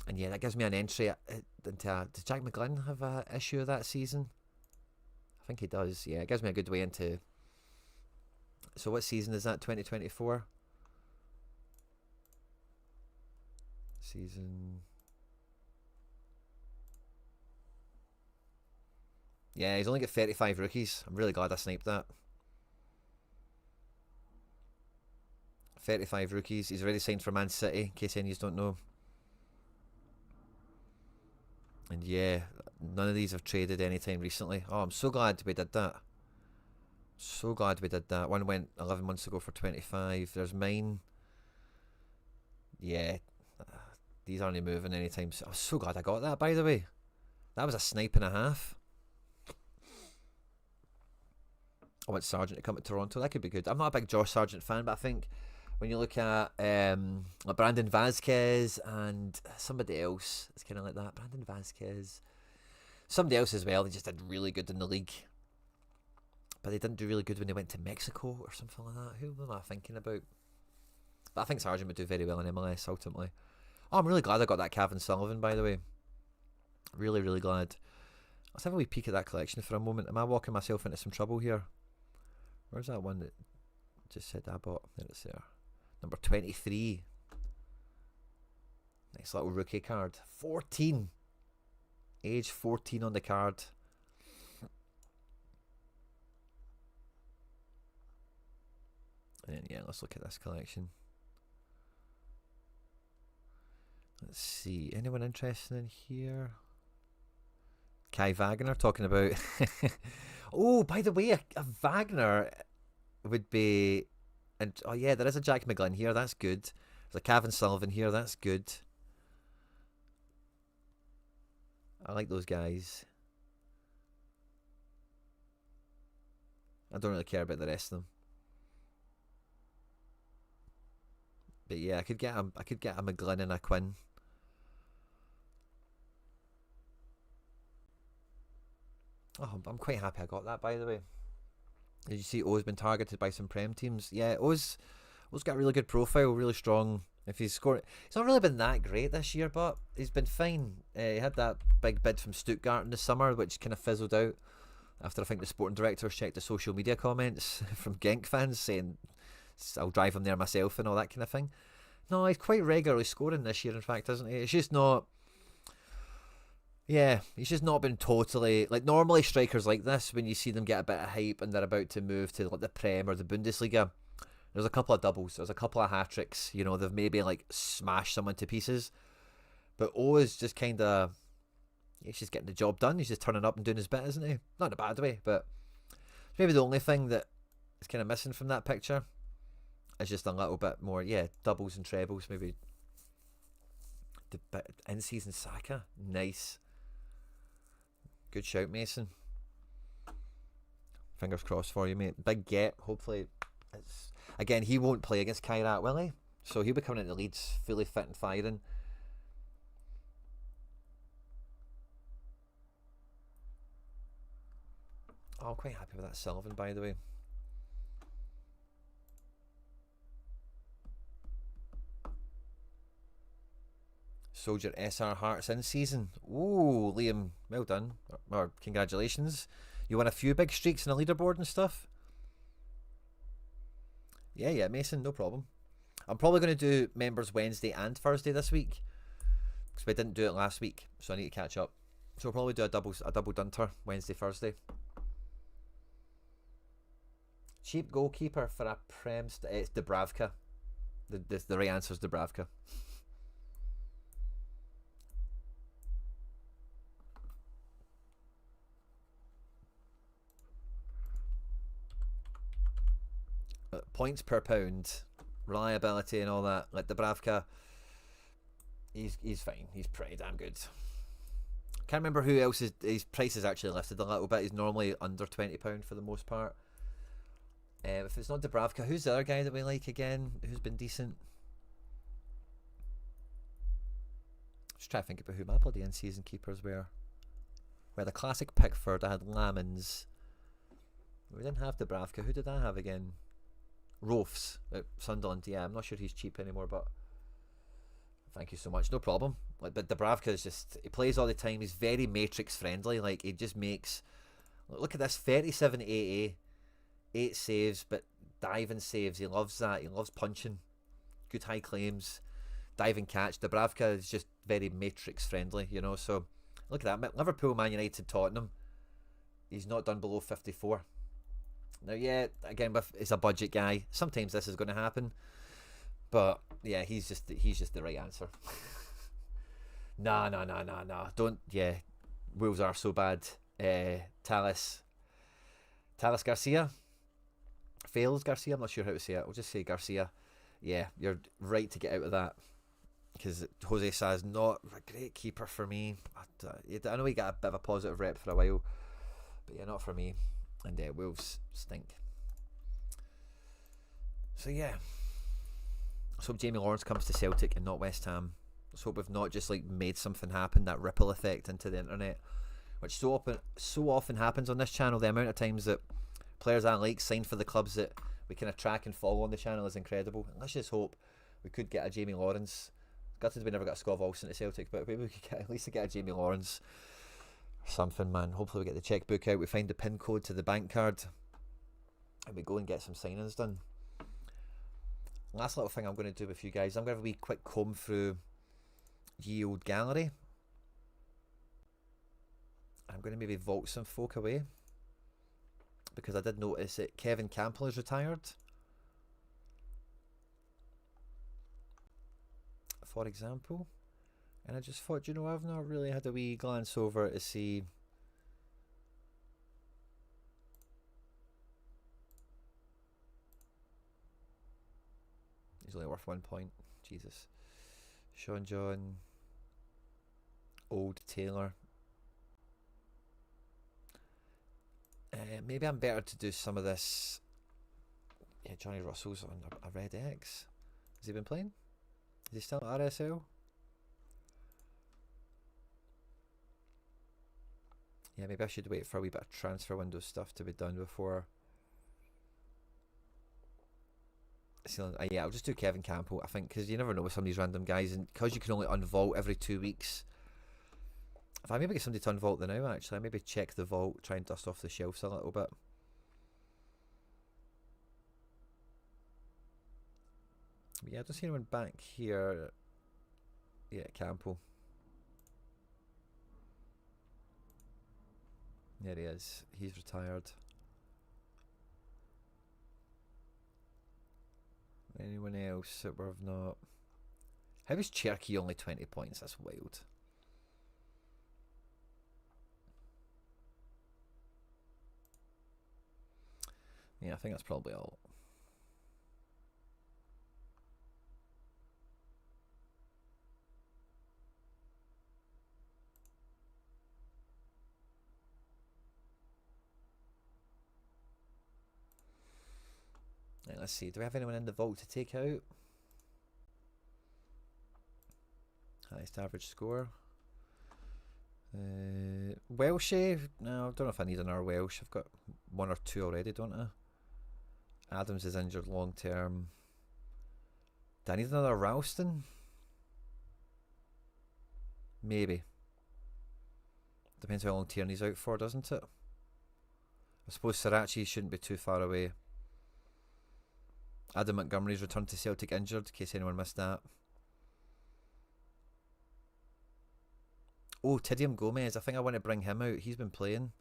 And yeah, that gives me an entry into... Does Jack McGlynn have an issue that season? I think he does. Yeah, it gives me a good way into... So what season is that? 2024? Season... Yeah, he's only got 35 rookies. I'm really glad I sniped that. 35 rookies. He's already signed for Man City, in case any of you don't know. And yeah, none of these have traded anytime recently. Oh, I'm so glad we did that. So glad we did that. One went 11 months ago for 25. There's mine. Yeah. These aren't moving anytime soon. I was so glad I got that, by the way. That was a snipe and a half. I want Sargent to come to Toronto. That could be good. I'm not a big Josh Sargent fan, but I think when you look at like Brandon Vasquez and somebody else, it's kind of like that. Brandon Vasquez. Somebody else as well. They just did really good in the league. But they didn't do really good when they went to Mexico or something like that. Who am I thinking about? But I think Sargent would do very well in MLS ultimately. Oh, I'm really glad I got that Kevin Sullivan, by the way. Really, really glad. Let's have a wee peek at that collection for a moment. Am I walking myself into some trouble here? Where's that one that just said I bought? There it's there. Number 23. Nice little rookie card. 14. Age 14 on the card. And yeah, let's look at this collection. Let's see. Anyone interested in here? Kai Wagner talking about... Oh, by the way, a Wagner would be... And oh yeah, there is a Jack McGlynn here. That's good. There's a Kevin Sullivan here. That's good. I like those guys. I don't really care about the rest of them. But yeah, I could get a McGlynn and a Quinn. Oh, I'm quite happy I got that, by the way. Did you see O's been targeted by some Prem teams? Yeah, O's got a really good profile, really strong. If he's scored, he's not really been that great this year, but he's been fine. He had that big bid from Stuttgart in the summer, which kind of fizzled out after I think the sporting directors checked the social media comments from Genk fans saying I'll drive him there myself and all that kind of thing. No, he's quite regularly scoring this year, in fact, isn't he? It's just not... Yeah, he's just not been totally... Like, normally strikers like this, when you see them get a bit of hype and they're about to move to like the Prem or the Bundesliga, there's a couple of doubles, there's a couple of hat-tricks, you know, they've maybe like smashed someone to pieces. But O is just kind of... He's just getting the job done, he's just turning up and doing his bit, isn't he? Not in a bad way, but... It's maybe the only thing that is kind of missing from that picture is just a little bit more, yeah, doubles and trebles, maybe. The in-season Saka, nice. Good shout, Mason. Fingers crossed for you, mate. Big get. Hopefully, it's... Again, he won't play against Kairat, will he? So he'll be coming into Leeds fully fit and firing. Oh, I'm quite happy with that Sullivan, by the way. Soldier SR Hearts in season. Ooh, Liam, well done. Or congratulations. You won a few big streaks in a leaderboard and stuff. Yeah, Mason, no problem. I'm probably going to do members Wednesday and Thursday this week because we didn't do it last week, so I need to catch up. So we'll probably do a double dunter Wednesday, Thursday. Cheap goalkeeper for a Prem. It's Dubravka. The right answer is Dubravka. Points per pound, reliability and all that. Like Dubravka, he's fine. He's pretty damn good. Can't remember who else his price is actually lifted a little bit. He's normally under £20 for the most part. If it's not Dubravka, who's the other guy that we like again? Who's been decent? Just try to think about who my bloody in-season keepers were. We had a classic Pickford. I had Lamans. We didn't have Dubravka. Who did I have again? Rofs at Sunderland. Yeah, I'm not sure he's cheap anymore, but thank you so much. No problem. Like, but Dubravka is just, he plays all the time. He's very matrix friendly. Like, he just makes, look at this, 37 AA, 8 saves, but diving saves. He loves that. He loves punching. Good high claims. Diving catch. Dubravka is just very matrix friendly, you know. So look at that. Liverpool, Man United, Tottenham. He's not done below 54. Now, yeah, again, it's a budget guy. Sometimes this is going to happen, but yeah, he's just the right answer. Nah. Don't. Yeah, Wolves are so bad. Talis Garcia. Fails Garcia. I'm not sure how to say it. We'll just say Garcia. Yeah, you're right to get out of that, because Jose Sa's not a great keeper for me. I know he got a bit of a positive rep for a while, but yeah, not for me. And Wolves stink. So yeah, let's hope Jamie Lawrence comes to Celtic and not West Ham. Let's hope we've not just like made something happen, that ripple effect into the internet, which so often happens on this channel. The amount of times that players I like sign for the clubs that we kind of track and follow on the channel is incredible. And let's just hope we could get a Jamie Lawrence. Gutted we never got a Scott Olsen to Celtic, but maybe we could at least get a Jamie Lawrence or something, man. Hopefully we get the checkbook out, we find the PIN code to the bank card, and we go and get some signings done. Last little thing I'm going to do with you guys, I'm going to have a wee quick comb through ye old gallery. I'm going to maybe vault some folk away, because I did notice that Kevin Campbell is retired, for example, and I just thought, you know, I've not really had a wee glance over to see he's only worth 1 point. Jesus. Sean John, Old Taylor. Maybe I'm better to do some of this. Yeah, Johnny Russell's on a Red X. Has he been playing? Is he still at RSL? Yeah, maybe I should wait for a wee bit of transfer window stuff to be done before. Yeah, I'll just do Kevin Campbell, I think, because you never know with some of these random guys, and because you can only unvault every 2 weeks. If I maybe get somebody to unvault the now, actually, I maybe check the vault, try and dust off the shelves a little bit. But yeah, I don't see anyone back here. Yeah, Campbell. There he is. He's retired. Anyone else that we've not? How is Cherky only 20 points? That's wild. Yeah, I think that's probably all. Right, let's see. Do we have anyone in the vault to take out? Highest average score. Welshie? No, I don't know if I need another Welsh. I've got 1 or 2 already, don't I? Adams is injured long term. Do I need another Ralston? Maybe. Depends how long Tierney's out for, doesn't it? I suppose Sriracha shouldn't be too far away. Adam Montgomery's returned to Celtic injured, in case anyone missed that. Oh, Tidium Gomez. I think I want to bring him out. He's been playing.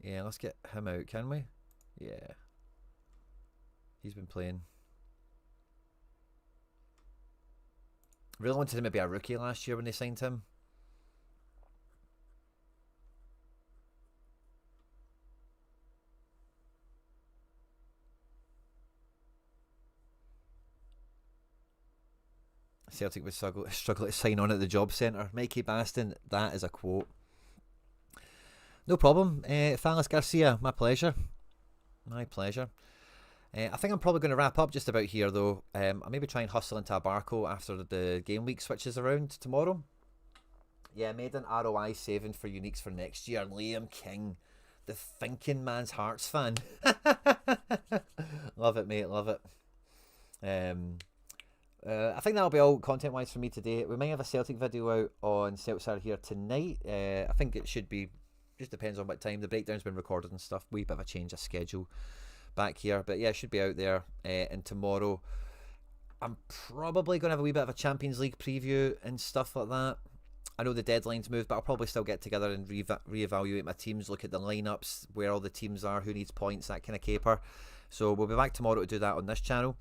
Yeah, let's get him out, can we? Yeah. He's been playing. Really wanted him to be a rookie last year when they signed him. Celtic would struggle to sign on at the job centre. Mikey Baston, that is a quote. No problem. Thalas Garcia, my pleasure. My pleasure. I think I'm probably going to wrap up just about here, though. I'll maybe try and hustle into a Barco after the game week switches around tomorrow. Yeah, made an ROI saving for uniques for next year. Liam King, the thinking man's Hearts fan. Love it, mate. Love it. I think that'll be all content-wise for me today. We might have a Celtic video out on Satara here tonight. I think it should be, just depends on what time. The breakdown's been recorded and stuff. Wee bit of a change of schedule back here. But yeah, it should be out there. And tomorrow, I'm probably going to have a wee bit of a Champions League preview and stuff like that. I know the deadline's moved, but I'll probably still get together and reevaluate my teams, look at the lineups, where all the teams are, who needs points, that kind of caper. So we'll be back tomorrow to do that on this channel.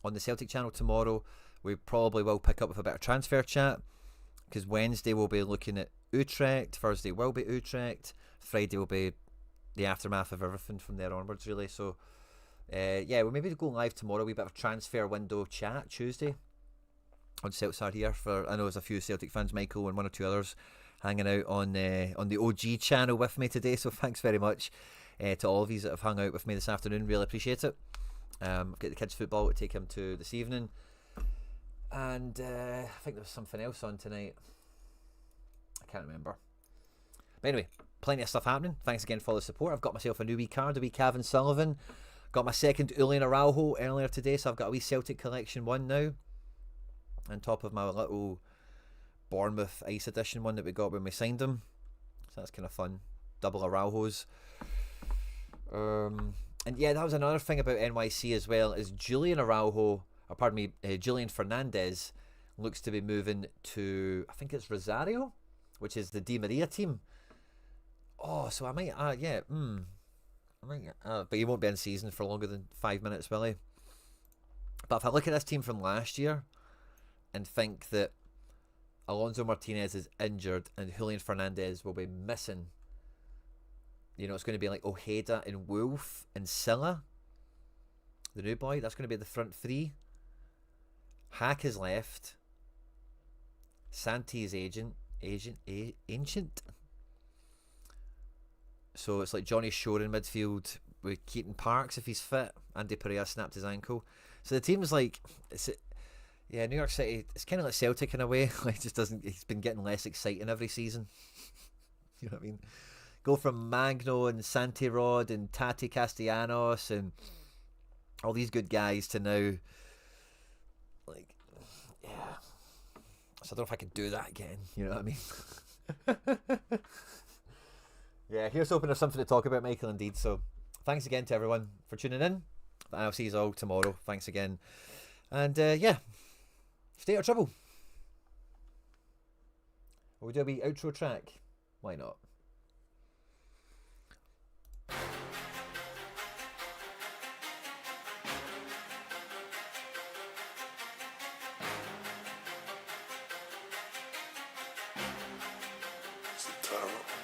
On the Celtic channel tomorrow, we probably will pick up with a bit of transfer chat, because Wednesday we'll be looking at Utrecht, Thursday will be Utrecht, Friday will be the aftermath of everything from there onwards, really. So Yeah, we'll maybe go live tomorrow. We bit of transfer window chat Tuesday on Satara here. For I know there's a few Celtic fans, Michael and one or two others, hanging out on the OG channel with me today. So thanks very much to all of you that have hung out with me this afternoon. Really appreciate it. I've got the kids' football to take him to this evening, and I think there was something else on tonight. I can't remember. But anyway, plenty of stuff happening. Thanks again for all the support. I've got myself a new wee card, a wee Cavan Sullivan. Got my second Julian Araujo earlier today, so I've got a wee Celtic Collection one now. On top of my little Bournemouth Ice Edition one that we got when we signed him. So that's kind of fun. Double Araujos. And yeah, that was another thing about NYC as well, is Julian Araujo, or pardon me, Julian Fernandez looks to be moving to, I think it's Rosario, which is the Di Maria team. Oh, so I might, but he won't be in season for longer than 5 minutes, will he? But if I look at this team from last year and think that Alonso Martinez is injured and Julian Fernandez will be missing, you know, it's going to be like Ojeda and Wolf and Silla, the new boy. That's going to be the front three. Hack is left. Santi is ancient. So it's like Johnny Shore in midfield with Keaton Parks if he's fit. Andy Pereira snapped his ankle. So the team's like, New York City, it's kind of like Celtic in a way. Like, just doesn't, he's been getting less exciting every season. You know what I mean? Go from Magno and Santi Rod and Tati Castellanos and all these good guys to now, like, yeah. So I don't know if I can do that again. You know what I mean? Yeah, here's hoping there's something to talk about, Michael, indeed. So thanks again to everyone for tuning in. I'll see you all tomorrow. Thanks again. And yeah, stay out of trouble. Will we do a wee outro track? Why not? Satara.